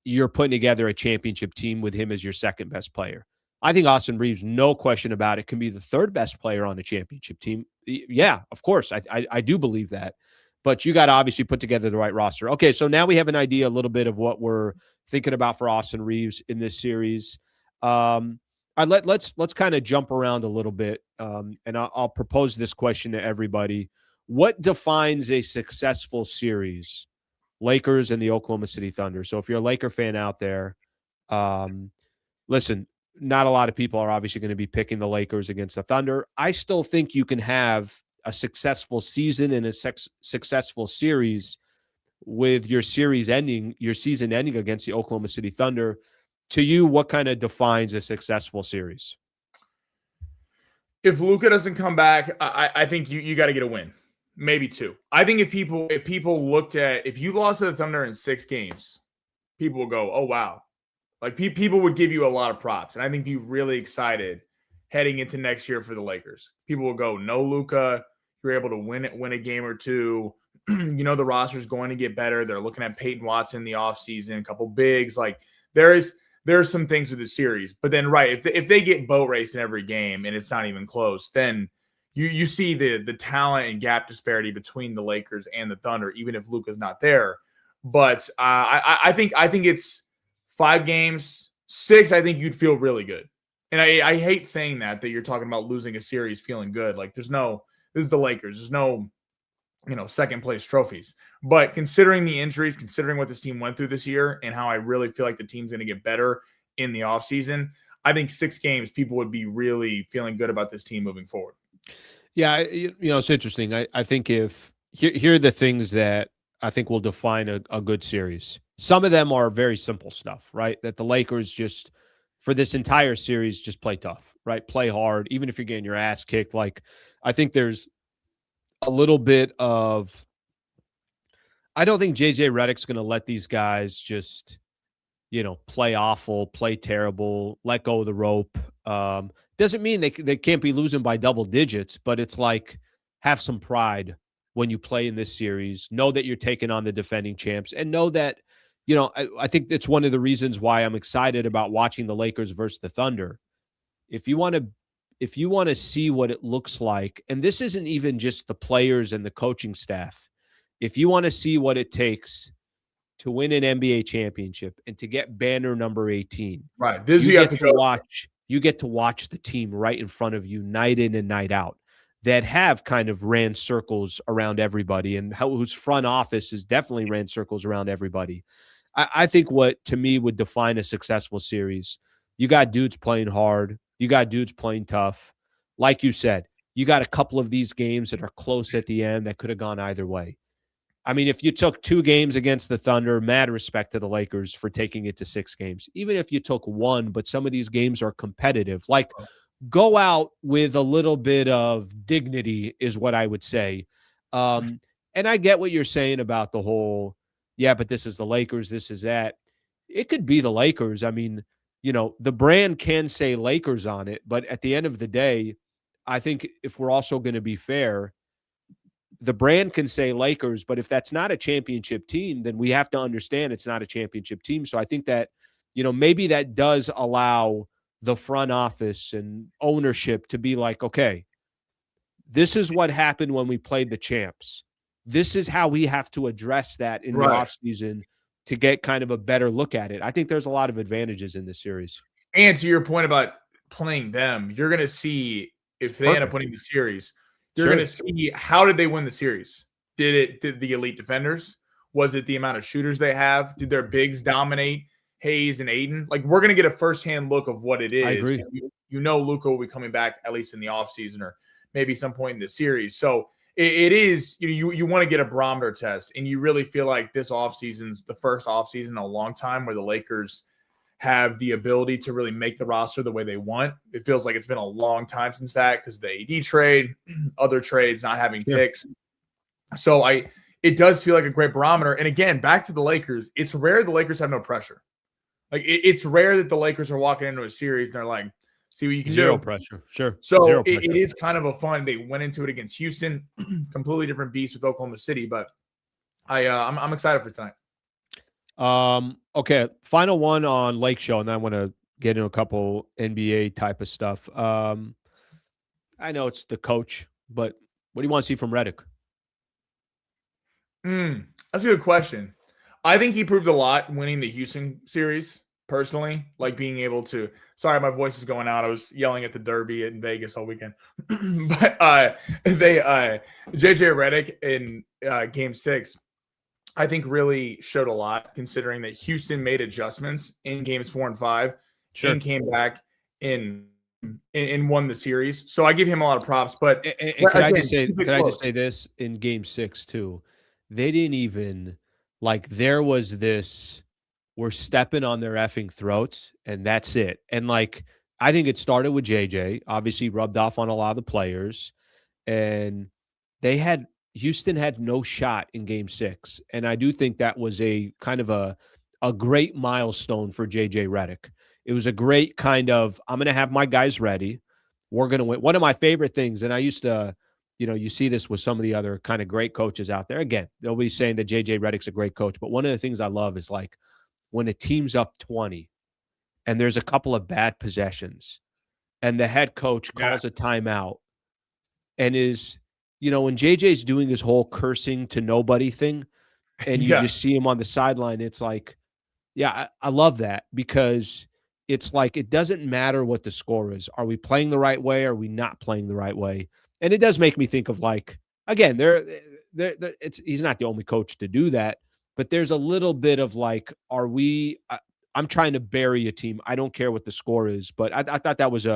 you're putting together a championship team with him as your second best player. I think Austin Reaves, no question about it, can be the 3rd best player on a championship team. Yeah, of course. I do believe that. But you got to obviously put together the right roster. Okay, so now we have an idea a little bit of what we're thinking about for Austin Reaves in this series. Let's kind of jump around a little bit, and I'll propose this question to everybody. What defines a successful series? Lakers and the Oklahoma City Thunder. So if you're a Laker fan out there, listen, not a lot of people are obviously going to be picking the Lakers against the Thunder. I still think you can have a successful season and a successful series with your season ending against the Oklahoma City Thunder. to you, what kind of defines a successful series? If Luka doesn't come back, I think you got to get a win, maybe 2. I think if people looked at, if you lost to the Thunder in 6 games, people will go, oh wow, like people would give you a lot of props, and I think be really excited heading into next year for the Lakers. People will go, no Luka, you're able to win a game or 2. The roster is going to get better. They're looking at Peyton Watson in the offseason, a couple bigs. Like there are some things with the series. But then, right, if they get boat race in every game and it's not even close, then you see the talent and gap disparity between the Lakers and the Thunder, even if Luka's not there. But I think it's 5 games, 6. I think you'd feel really good. And I hate saying that you're talking about losing a series feeling good. Like this is the Lakers. There's no second place trophies. But considering the injuries, considering what this team went through this year and how I really feel like the team's going to get better in the offseason, I think 6 games, people would be really feeling good about this team moving forward. Yeah, it's interesting. I think here are the things that I think will define a good series. Some of them are very simple stuff, right? That the Lakers just, for this entire series, just play tough, right? Play hard, even if you're getting your ass kicked. Like, I think there's a little bit of, I don't think JJ Redick's going to let these guys just, play awful, play terrible, let go of the rope. Doesn't mean they can't be losing by double digits, but it's like, have some pride when you play in this series. Know that you're taking on the defending champs, and know that, I think that's one of the reasons why I'm excited about watching the Lakers versus the Thunder. If you want to see what it looks like, and this isn't even just the players and the coaching staff, if you want to see what it takes to win an NBA championship and to get banner number 18, right? You get to watch the team right in front of you night in and night out that have kind of ran circles around everybody, and whose front office has definitely ran circles around everybody. I think what, to me, would define a successful series, you got dudes playing hard. You got dudes playing tough. Like you said, you got a couple of these games that are close at the end that could have gone either way. I mean, if you took 2 games against the Thunder, mad respect to the Lakers for taking it to 6 games. Even if you took 1, but some of these games are competitive. Like, go out with a little bit of dignity is what I would say. And I get what you're saying about the whole, yeah, but this is the Lakers, this is that. It could be the Lakers. I mean, the brand can say Lakers on it, but at the end of the day, I think if we're also going to be fair, the brand can say Lakers, but if that's not a championship team, then we have to understand it's not a championship team. So I think that, maybe that does allow the front office and ownership to be like, okay, this is what happened when we played the champs. This is how we have to address that in the offseason to get kind of a better look at it. I think there's a lot of advantages in this series. And to your point about playing them, you're going to see if they end up winning the series, you're going to see how did they win the series? Did the elite defenders? Was it the amount of shooters they have? Did their bigs dominate Hayes and Ayton? Like, we're going to get a firsthand look of what it is. I agree. Luka will be coming back at least in the offseason or maybe some point in the series. So it is, you want to get a barometer test, and you really feel like this offseason's the first offseason in a long time where the Lakers have the ability to really make the roster the way they want. It feels like it's been a long time since that because the AD trade, other trades, not having picks. So it does feel like a great barometer. And again, back to the Lakers, it's rare the Lakers have no pressure. Like it's rare that the Lakers are walking into a series and they're like, see what you can do. Zero pressure. Sure. So it is kind of a fun. They went into it against Houston, completely different beast with Oklahoma City, but I'm excited for tonight. Okay. Final one on Lake Show, and then I want to get into a couple NBA type of stuff. I know it's the coach, but what do you want to see from Redick? That's a good question. I think he proved a lot winning the Houston series, personally, like being able to, sorry, my voice is going out. I was yelling at the Derby in Vegas all weekend, but JJ Redick in game 6, I think really showed a lot considering that Houston made adjustments in games 4 and 5 and came back and won the series. So I give him a lot of props, but can I just say this in game 6 too? They didn't even, like, there was this were stepping on their effing throats, and that's it. And like, I think it started with JJ, obviously rubbed off on a lot of the players, and Houston had no shot in game 6. And I do think that was a kind of a great milestone for JJ Redick. It was a great kind of, I'm going to have my guys ready. We're going to win. One of my favorite things, and I used to, you see this with some of the other kind of great coaches out there. Again, nobody's saying that JJ Redick's a great coach, but one of the things I love is like when a team's up 20 and there's a couple of bad possessions and the head coach calls a timeout and is, when JJ's doing his whole cursing to nobody thing and you just see him on the sideline, it's like, I love that, because it's like, it doesn't matter what the score is. Are we playing the right way? Are we not playing the right way? And it does make me think of, like, again, he's not the only coach to do that, but there's a little bit of like, are we, I'm trying to bury a team. I don't care what the score is, but I thought that was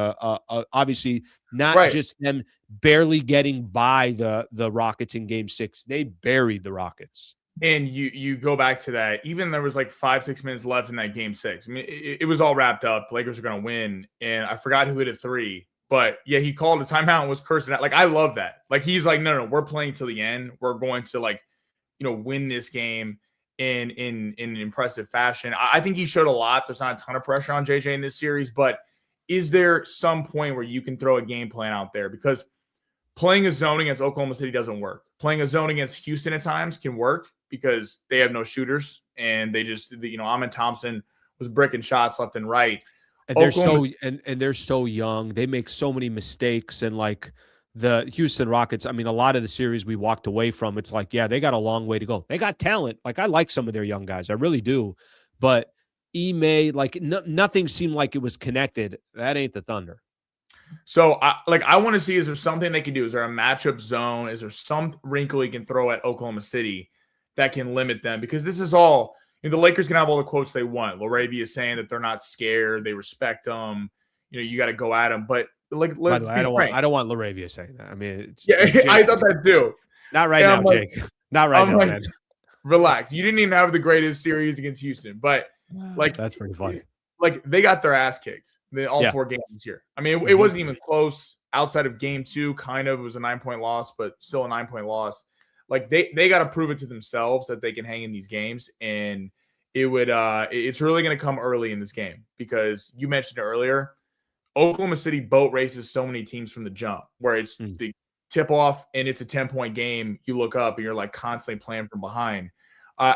obviously not just them barely getting by the Rockets in game 6. They buried the Rockets. And you go back to that, even there was like 5-6 minutes left in that game 6. I mean, it was all wrapped up. The Lakers are going to win. And I forgot who hit a 3, but he called a timeout and was cursing out. Like, I love that. Like, he's like, no, we're playing till the end. We're going to, like, win this game in an impressive fashion. I think he showed a lot. There's not a ton of pressure on JJ in this series, but is there some point where you can throw a game plan out there? Because playing a zone against Oklahoma City doesn't work. Playing a zone against Houston at times can work because they have no shooters, and they just, Ahmed Thompson was bricking shots left and right. And they're so young. They make so many mistakes. And like the Houston Rockets, I mean, a lot of the series we walked away from, it's like, they got a long way to go. They got talent. Like, I like some of their young guys. I really do. But nothing seemed like it was connected. That ain't the Thunder. So, I want to see, is there something they can do? Is there a matchup zone? Is there some wrinkle you can throw at Oklahoma City that can limit them? Because this is all, the Lakers can have all the quotes they want. Laravia is saying that they're not scared. They respect them. You got to go at them. But let's be frank. I don't want Laravia saying that. I mean, I thought that too. Not right now, Jake. Not right now, man. Relax. You didn't even have the greatest series against Houston, but that's pretty funny. Like, they got their ass kicked all 4 games here. I mean, it wasn't even close outside of game 2. Kind of, it was a 9-point loss, but still a 9-point loss. Like, they got to prove it to themselves that they can hang in these games, and it's really going to come early in this game, because you mentioned it earlier. Oklahoma City boat races so many teams from the jump, where it's the tip off and it's a 10-point game. You look up and you're like constantly playing from behind.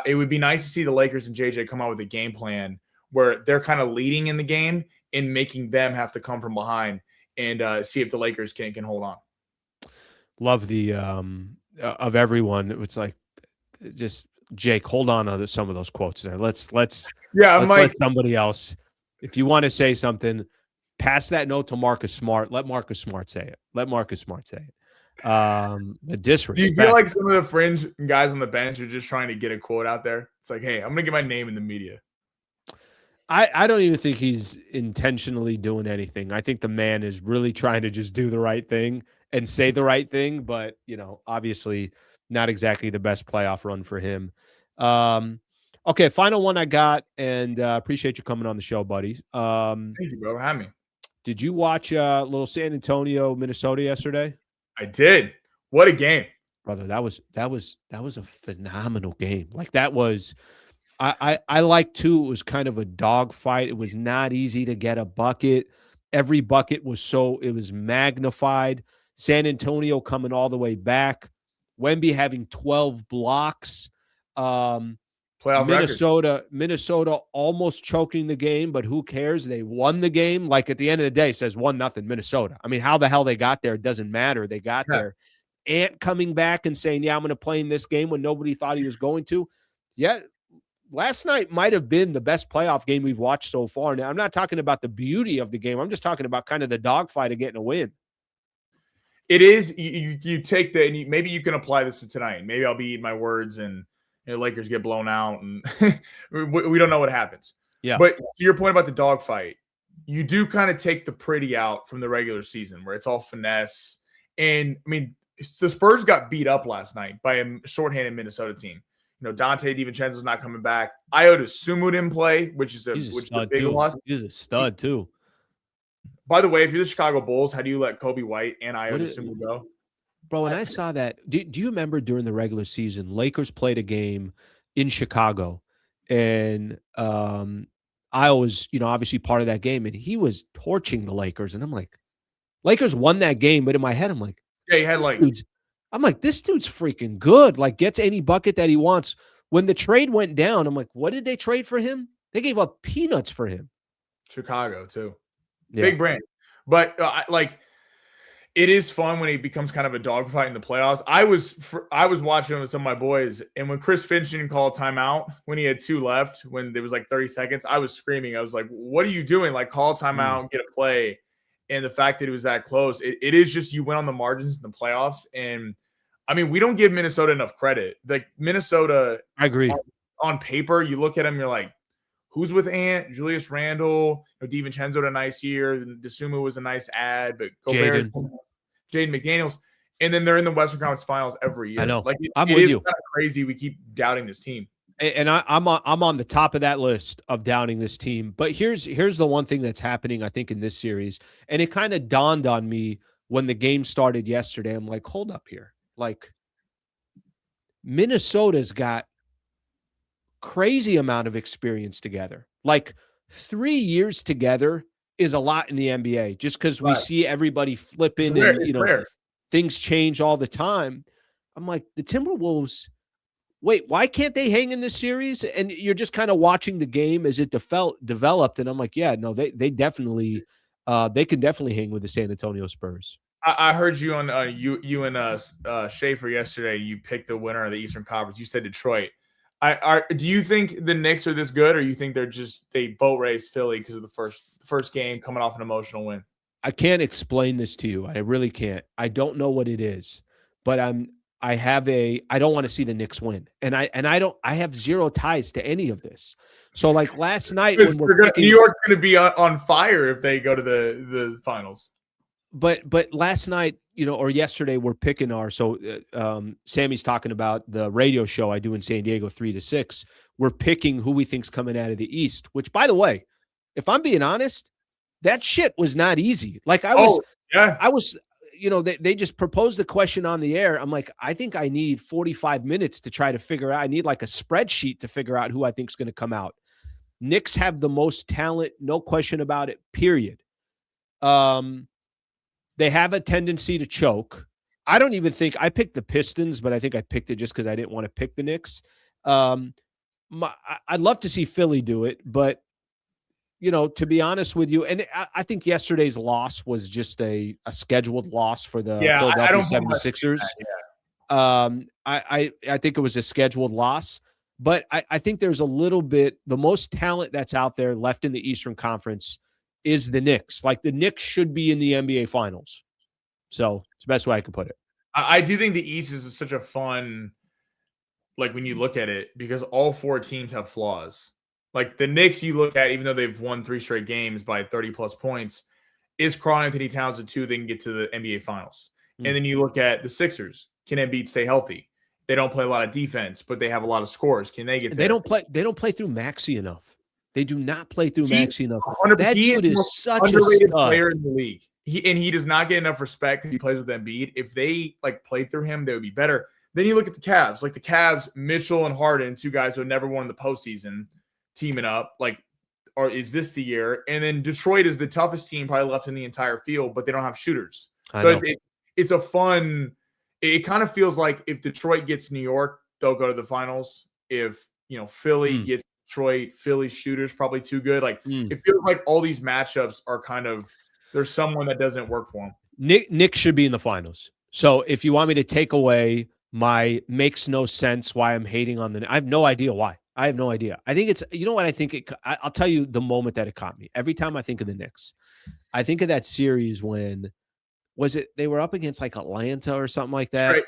It would be nice to see the Lakers and JJ come out with a game plan where they're kind of leading in the game and making them have to come from behind and see if the Lakers can hold on. Love the of everyone. It's like, just Jake, hold on to some of those quotes there. Let's let somebody else. If you want to say something, pass that note to Marcus Smart. Let Marcus Smart say it. The disrespect. Do you feel like some of the fringe guys on the bench are just trying to get a quote out there? It's like, hey, I'm going to get my name in the media. I don't even think he's intentionally doing anything. I think the man is really trying to just do the right thing and say the right thing, but, obviously not exactly the best playoff run for him. Okay, final one I got, and appreciate you coming on the show, buddy. Thank you, bro, for having me. Did you watch little San Antonio, Minnesota yesterday? I did. What a game, brother! That was a phenomenal game. Like, that was. I like too. It was kind of a dogfight. It was not easy to get a bucket. Every bucket was magnified. San Antonio coming all the way back. Wemby having 12 blocks. Playoff Minnesota almost choking the game, but who cares? They won the game. Like, at the end of the day, it says 1-0 Minnesota. I mean, how the hell they got there, it doesn't matter. They got there. Ant coming back and saying, I'm going to play in this game when nobody thought he was going to. Yeah. Last night might have been the best playoff game we've watched so far. Now, I'm not talking about the beauty of the game. I'm just talking about kind of the dogfight of getting a win. It is. You take maybe you can apply this to tonight. Maybe I'll be eating my words and Lakers get blown out and we don't know what happens. Yeah. But to your point about the dogfight, you do kind of take the pretty out from the regular season where it's all finesse. And I mean, the Spurs got beat up last night by a shorthanded Minnesota team. Dante DiVincenzo's not coming back. Ayo Dosunmu didn't play, which is a big loss. He's a stud too. By the way, if you're the Chicago Bulls, how do you let Kobe White and Ayo Dosunmu go? Bro, when I saw that, do you remember during the regular season, Lakers played a game in Chicago, and Ayo was, obviously part of that game, and he was torching the Lakers, and I'm like, Lakers won that game, but in my head, I'm like, yeah, he had this dude's freaking good. Like, gets any bucket that he wants. When the trade went down, I'm like, what did they trade for him? They gave up peanuts for him. Chicago too, yeah. Big brand, but it is fun when he becomes kind of a dogfight in the playoffs. I was watching with some of my boys, and when Chris Finch didn't call a timeout when he had 2 left, when there was like 30 seconds, I was screaming. I was like, "What are you doing? Like, call a timeout, get a play." And the fact that it was that close, it is just you went on the margins in the playoffs. And I mean, we don't give Minnesota enough credit. Like Minnesota, I agree. On paper, you look at them, you're like, who's with Ant? Julius Randle, DiVincenzo had a nice year. Dosunmu was a nice ad, but Gobert, Jaden McDaniels, and then they're in the Western Conference Finals every year. I know. Like I'm it with is you. kind of crazy. We keep doubting this team. And I'm on the top of that list of doubting this team. But here's the one thing that's happening, I think, in this series. And it kind of dawned on me when the game started yesterday. I'm like, hold up here. Like, Minnesota's got crazy amount of experience together. Like, 3 years together is a lot in the NBA, just because we see everybody flipping and things change all the time. I'm like, the Timberwolves, wait, why can't they hang in this series? And you're just kind of watching the game as it developed. And I'm like, yeah, no, they definitely they can definitely hang with the San Antonio Spurs. I heard you on you and Schaefer yesterday. You picked the winner of the Eastern Conference. You said Detroit. Do you think the Knicks are this good, or you think they boat race Philly because of the first game coming off an emotional win? I can't explain this to you. I really can't. I don't know what it is, but I don't want to see the Knicks win. And I have zero ties to any of this. So like last night when New York's going to be on fire if they go to the finals. But last night, or yesterday, we're picking Sammy's talking about the radio show I do in San Diego, 3 to 6. We're picking who we think's coming out of the East, which, by the way, if I'm being honest, that shit was not easy. Like I was, they just proposed the question on the air. I'm like, I think I need 45 minutes to try to figure out. I need like a spreadsheet to figure out who I think is going to come out. Knicks have the most talent, no question about it, period. They have a tendency to choke. I don't even think I picked the Pistons, but I think I picked it just because I didn't want to pick the Knicks. I'd love to see Philly do it, but to be honest with you, and I think yesterday's loss was just a scheduled loss for the Philadelphia 76ers. I think it was a scheduled loss, but I think there's a little bit, the most talent that's out there left in the Eastern Conference is the Knicks. Like the Knicks should be in the NBA Finals. So it's the best way I can put it. I do think the East is such a fun, like when you look at it, because all 4 teams have flaws. Like the Knicks, you look at, even though they've won 3 straight games by 30 plus points, is Karl-Anthony Towns a 2 they can get to the NBA Finals? And then you look at the Sixers. Can Embiid stay healthy? They don't play a lot of defense, but they have a lot of scores. Can they get there? They don't play through Maxey enough. They do not play through Maxey enough. That dude is such underrated a player in the league. He does not get enough respect because he plays with Embiid. If they played through him, they would be better. Then you look at the Cavs. Like the Cavs, Mitchell and Harden, 2 guys who have never won in the postseason, teaming up. Or is this the year? And then Detroit is the toughest team probably left in the entire field, but they don't have shooters. So it's a fun. It kind of feels like if Detroit gets New York, they'll go to the finals. If Philly gets Detroit, Philly shooters probably too good. It feels like all these matchups are kind of, there's someone that doesn't work for them. Nick should be in the finals. So if you want me to take away my makes no sense why I'm hating on I have no idea why. I have no idea. I think it's, what I think I'll tell you the moment that it caught me. Every time I think of the Knicks, I think of that series when, they were up against like Atlanta or something like that.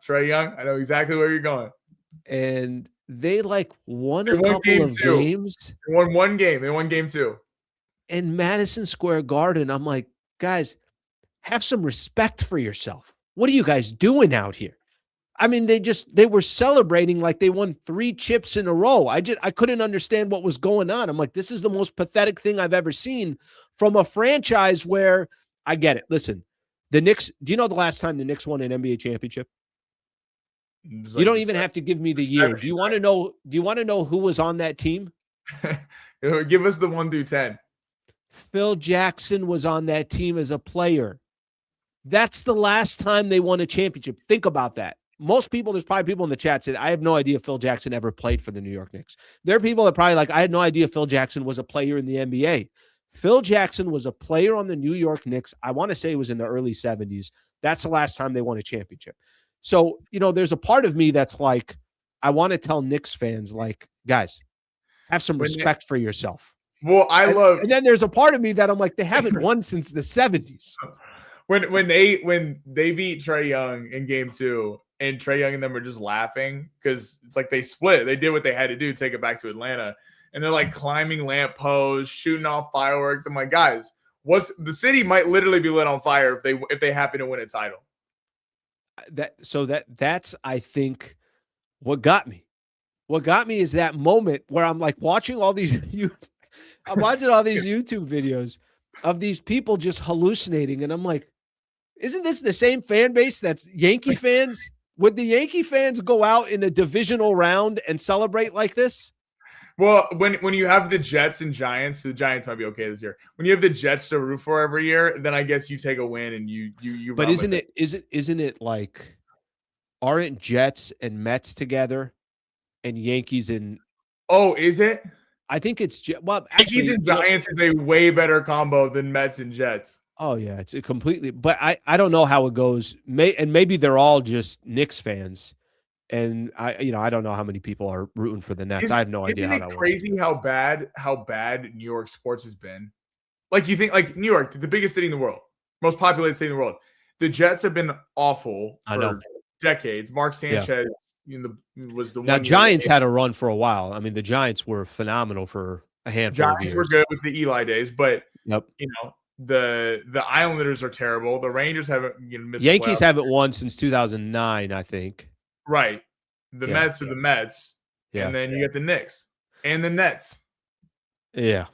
Trae Young. I know exactly where you're going. And they won a couple of games. They won 1 game. They won game 2. In Madison Square Garden, I'm like, guys, have some respect for yourself. What are you guys doing out here? I mean, they were celebrating like they won 3 chips in a row. I couldn't understand what was going on. I'm like, this is the most pathetic thing I've ever seen from a franchise where I get it. Listen, the Knicks, do you know the last time the Knicks won an NBA championship? Like you don't even have to give me the year. Do you want to know who was on that team? Give us the 1 through 10. Phil Jackson was on that team as a player. That's the last time they won a championship. Think about that. Most people, there's probably people in the chat said, I have no idea Phil Jackson ever played for the New York Knicks. There are people that probably like, I had no idea Phil Jackson was a player in the NBA. Phil Jackson was a player on the New York Knicks. I want to say it was in the early 70s. That's the last time they won a championship. So, there's a part of me that's like, I want to tell Knicks fans, like, guys, have some respect for yourself. Well, and then there's a part of me that I'm like, they haven't won since the 70s. When they beat Trae Young in game 2, and Trae Young and them were just laughing because it's like they split. They did what they had to do, take it back to Atlanta. And they're like climbing lampposts, shooting off fireworks. I'm like, guys, the city might literally be lit on fire if they happen to win a title. That's I think what got me. What got me is that moment where I'm like watching all these I'm watching all these YouTube videos of these people just hallucinating, and I'm like, isn't this the same fan base that's Yankee fans? Would the Yankee fans go out in a divisional round and celebrate like this? Well, when you have the Jets and Giants, the Giants might be okay this year. When you have the Jets to root for every year, then I guess you take a win and you. But isn't it like, aren't Jets and Mets together, and Yankees and? Oh, is it? I think it's Yankees and Giants is a way better combo than Mets and Jets. Oh yeah, it's a completely. But I don't know how it goes. Maybe they're all just Knicks fans. And I don't know how many people are rooting for the Nets. I have no idea how that works. Isn't it crazy how bad New York sports has been? Like, you think, like, New York, the biggest city in the world, most populated city in the world. The Jets have been awful for decades. Mark Sanchez was the one. Now, Giants had a run for a while. I mean, the Giants were phenomenal for a handful of years. Giants were good with the Eli days, but the Islanders are terrible. The Rangers haven't missed. Yankees haven't won since 2009, I think. Right. The Mets are the Mets. Yeah. And then you get the Knicks and the Nets. Yeah.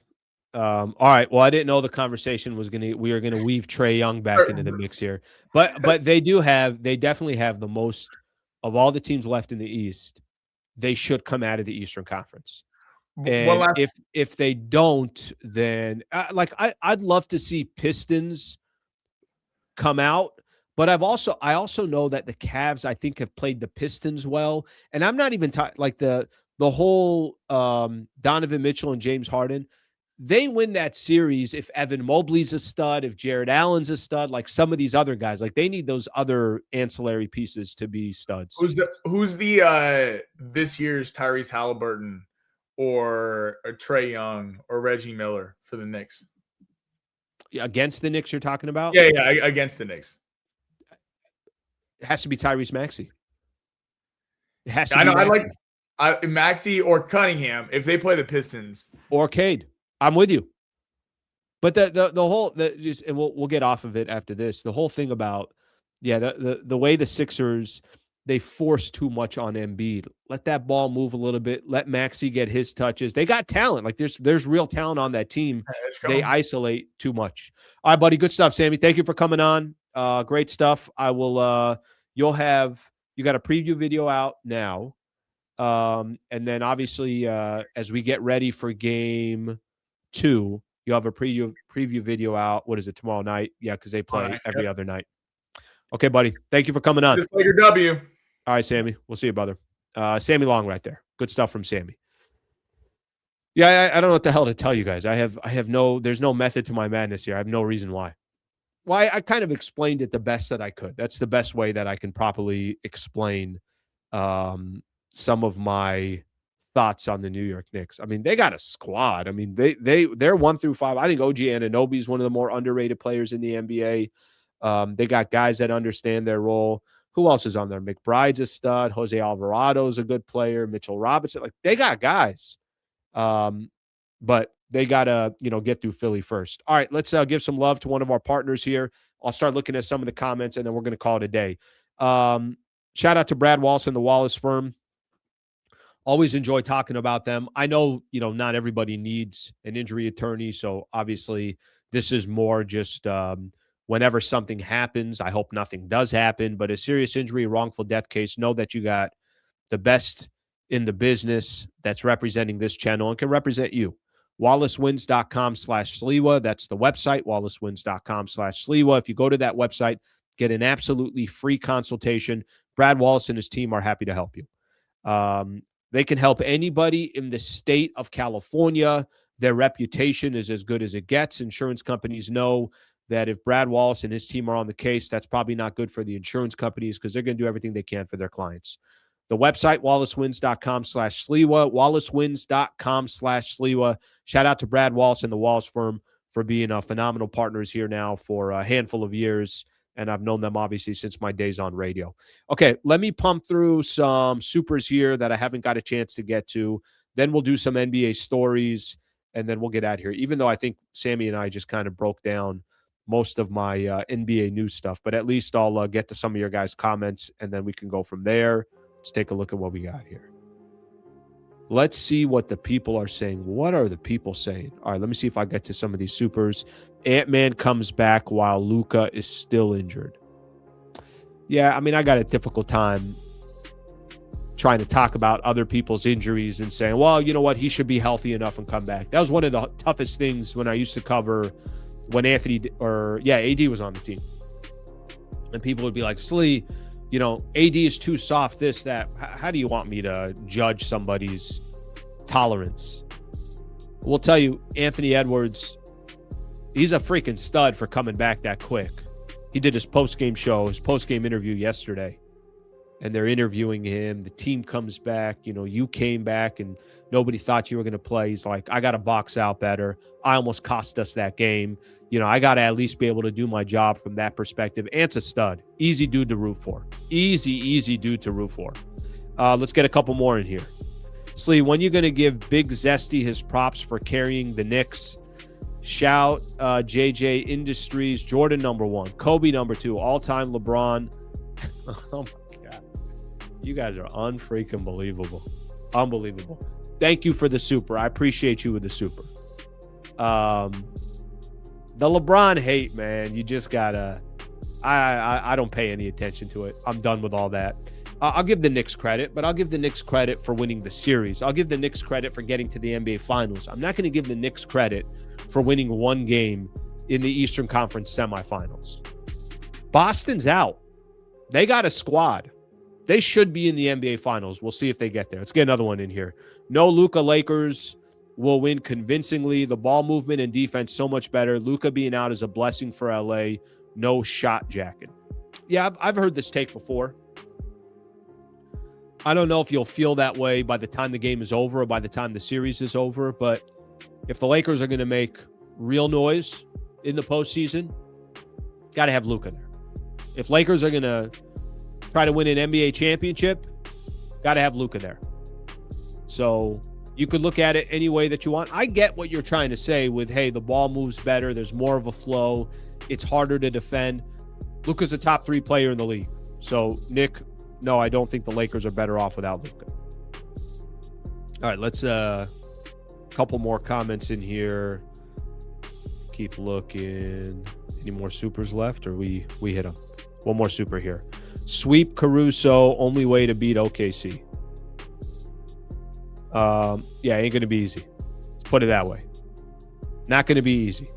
All right. Well, I didn't know the conversation we were gonna weave Trae Young back into the mix here. But they definitely have the most of all the teams left in the East. They should come out of the Eastern Conference. And if they don't, then I'd love to see Pistons come out. But I also know that the Cavs, I think, have played the Pistons well. And I'm not even like the whole Donovan Mitchell and James Harden. They win that series if Evan Mobley's a stud, if Jared Allen's a stud, like some of these other guys. Like, they need those other ancillary pieces to be studs. Who's the this year's Tyrese Halliburton or Trae Young or Reggie Miller for the Knicks? Against the Knicks you're talking about? Yeah, against the Knicks. It has to be Tyrese Maxey. It has to be. I like Maxey or Cunningham if they play the Pistons or Cade. I'm with you. But the whole and we'll get off of it after this. The whole thing about the way the Sixers, they force too much on Embiid. Let that ball move a little bit. Let Maxey get his touches. They got talent. Like, there's real talent on that team. They isolate too much. All right, buddy. Good stuff, Sammy. Thank you for coming on. Great stuff. I will you got a preview video out now. And then obviously as we get ready for game 2, you'll have a preview video out. What is it, tomorrow night? Yeah, because they play every other night. Okay, buddy. Thank you for coming on. Just Laker W. All right, Sammy. We'll see you, brother. Sammy Long right there. Good stuff from Sammy. Yeah, I don't know what the hell to tell you guys. There's no method to my madness here. I have no reason why. Well, I kind of explained it the best that I could. That's the best way that I can properly explain some of my thoughts on the New York Knicks. I mean, they got a squad. I mean, they're 1 through 5. I think OG Anunoby is one of the more underrated players in the NBA. They got guys that understand their role. Who else is on there? McBride's a stud. Jose Alvarado's a good player. Mitchell Robinson. Like, they got guys. But they got to, get through Philly first. All right, let's give some love to one of our partners here. I'll start looking at some of the comments, and then we're going to call it a day. Shout out to Brad Wallace and the Wallace Firm. Always enjoy talking about them. I know, not everybody needs an injury attorney, so obviously this is more just whenever something happens. I hope nothing does happen, but a serious injury, wrongful death case, know that you got the best in the business that's representing this channel and can represent you. WallaceWins.com/Sliwa. That's the website, WallaceWins.com/Sliwa. If you go to that website, get an absolutely free consultation. Brad Wallace and his team are happy to help you. They can help anybody in the state of California. Their reputation is as good as it gets. Insurance companies know that if Brad Wallace and his team are on the case, that's probably not good for the insurance companies because they're going to do everything they can for their clients. The website, WallaceWins.com/Sliwa, WallaceWins.com/Sliwa. Shout out to Brad Wallace and the Wallace Firm for being phenomenal partners here now for a handful of years. And I've known them, obviously, since my days on radio. Okay, let me pump through some supers here that I haven't got a chance to get to. Then we'll do some NBA stories, and then we'll get out of here, even though I think Sammy and I just kind of broke down most of my NBA news stuff. But at least I'll get to some of your guys' comments, and then we can go from there. Let's take a look at what we got here. Let's see what the people are saying. What are the people saying? All right, let me see if I get to some of these supers. Ant-Man comes back while Luka is still injured. Yeah, I mean, I got a difficult time trying to talk about other people's injuries and saying, well, you know what, he should be healthy enough and come back. That was one of the toughest things when I used to cover when AD was on the team. And people would be like, Slee, AD is too soft, this, that. How do you want me to judge somebody's tolerance? We'll tell you, Anthony Edwards, he's a freaking stud for coming back that quick. He did his post-game interview yesterday, and they're interviewing him. The team comes back. You came back, and nobody thought you were going to play. He's like, I got to box out better. I almost cost us that game. I got to at least be able to do my job from that perspective. Ant's a stud. Easy dude to root for. Easy dude to root for. Let's get a couple more in here. Slee, when you going to give Big Zesty his props for carrying the Knicks? Shout JJ Industries, Jordan #1, Kobe #2, all-time LeBron. Oh, my God. You guys are unfreaking believable. Unbelievable. Thank you for the super. I appreciate you with the super. The LeBron hate, man, you just gotta. I don't pay any attention to it. I'm done with all that. I'll give the Knicks credit, but I'll give the Knicks credit for winning the series. I'll give the Knicks credit for getting to the NBA Finals. I'm not going to give the Knicks credit for winning one game in the Eastern Conference semifinals. Boston's out. They got a squad. They should be in the NBA Finals. We'll see if they get there. Let's get another one in here. No Luka Lakers will win convincingly. The ball movement and defense so much better. Luka being out is a blessing for LA. No shot jacket. Yeah, I've heard this take before. I don't know if you'll feel that way by the time the game is over or by the time the series is over, but if the Lakers are going to make real noise in the postseason, got to have Luka there. If Lakers are going to try to win an NBA championship, got to have Luka there. So you could look at it any way that you want. I get what you're trying to say with, hey, the ball moves better. There's more of a flow. It's harder to defend. Luka's a top 3 player in the league. So, Nick, no, I don't think the Lakers are better off without Luka. All right, let's couple more comments in here. Keep looking. Any more supers left, or we hit them? One more super here. Sweep Caruso, only way to beat OKC. Yeah, ain't going to be easy. Let's put it that way. Not going to be easy.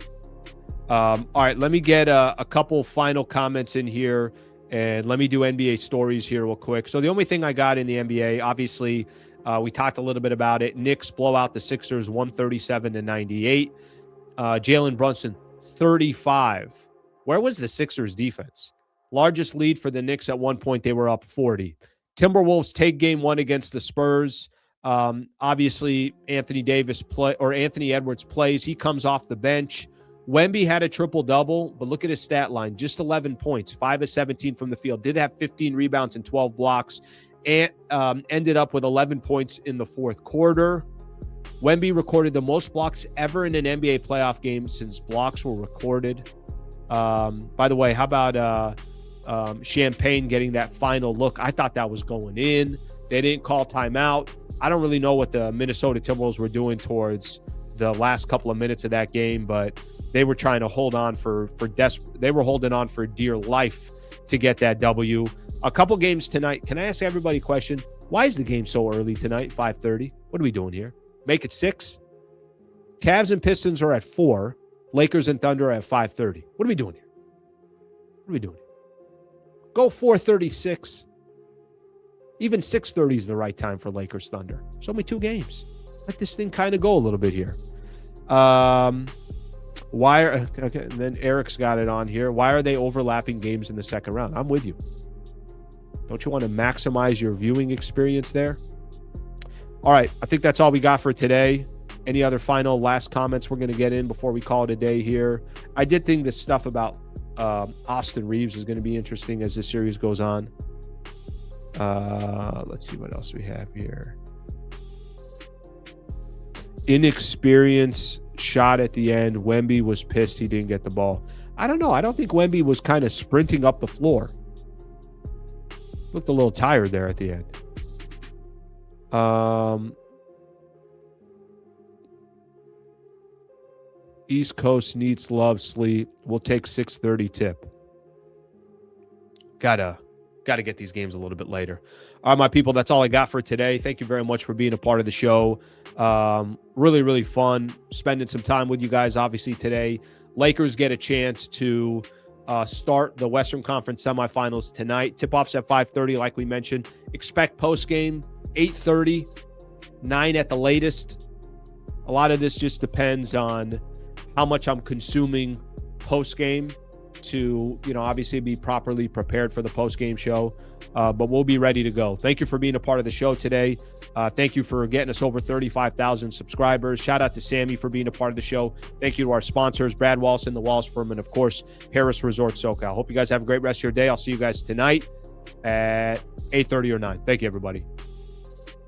All right, let me get a couple final comments in here, and let me do NBA stories here real quick. So the only thing I got in the NBA, obviously, we talked a little bit about it. Knicks blow out the Sixers 137-98. Jalen Brunson, 35. Where was the Sixers defense? Largest lead for the Knicks at one point, they were up 40. Timberwolves take game 1 against the Spurs. Obviously, Anthony Edwards plays. He comes off the bench. Wemby had a triple-double, but look at his stat line. Just 11 points, 5 of 17 from the field. Did have 15 rebounds and 12 blocks. And ended up with 11 points in the fourth quarter. Wemby recorded the most blocks ever in an NBA playoff game since blocks were recorded. By the way, how about Champagne getting that final look. I thought that was going in. They didn't call timeout. I don't really know what the Minnesota Timberwolves were doing towards the last couple of minutes of that game, but they were trying to hold on they were holding on for dear life to get that W. A couple games tonight. Can I ask everybody a question? Why is the game so early tonight, 5:30? What are we doing here? Make it 6? Cavs and Pistons are at 4. Lakers and Thunder are at 5:30. What are we doing here? What are we doing here? Go 4:36. Even 6:30 is the right time for Lakers Thunder. It's only 2 games. Let this thing kind of go a little bit here. Okay, and then Eric's got it on here. Why are they overlapping games in the second round? I'm with you. Don't you want to maximize your viewing experience there? All right, I think that's all we got for today. Any other final last comments we're going to get in before we call it a day here? I did think this stuff about Austin Reaves is going to be interesting as this series goes on. Let's see what else we have here. Inexperienced shot at the end. Wemby was pissed he didn't get the ball. I don't know. I don't think Wemby was kind of sprinting up the floor. Looked a little tired there at the end. East Coast needs love, sleep. We'll take 6:30 tip. Gotta get these games a little bit later. All right, my people, that's all I got for today. Thank you very much for being a part of the show. Really, really fun spending some time with you guys, obviously, today. Lakers get a chance to start the Western Conference semifinals tonight. Tip-offs at 5:30, like we mentioned. Expect post-game 8:30, 9 at the latest. A lot of this just depends on how much I'm consuming post-game to, obviously be properly prepared for the post-game show. But we'll be ready to go. Thank you for being a part of the show today. Thank you for getting us over 35,000 subscribers. Shout out to Sammy for being a part of the show. Thank you to our sponsors, Brad Wallace and the Wallace Firm, and of course, Harris Resort SoCal. Hope you guys have a great rest of your day. I'll see you guys tonight at 8:30 or 9. Thank you, everybody.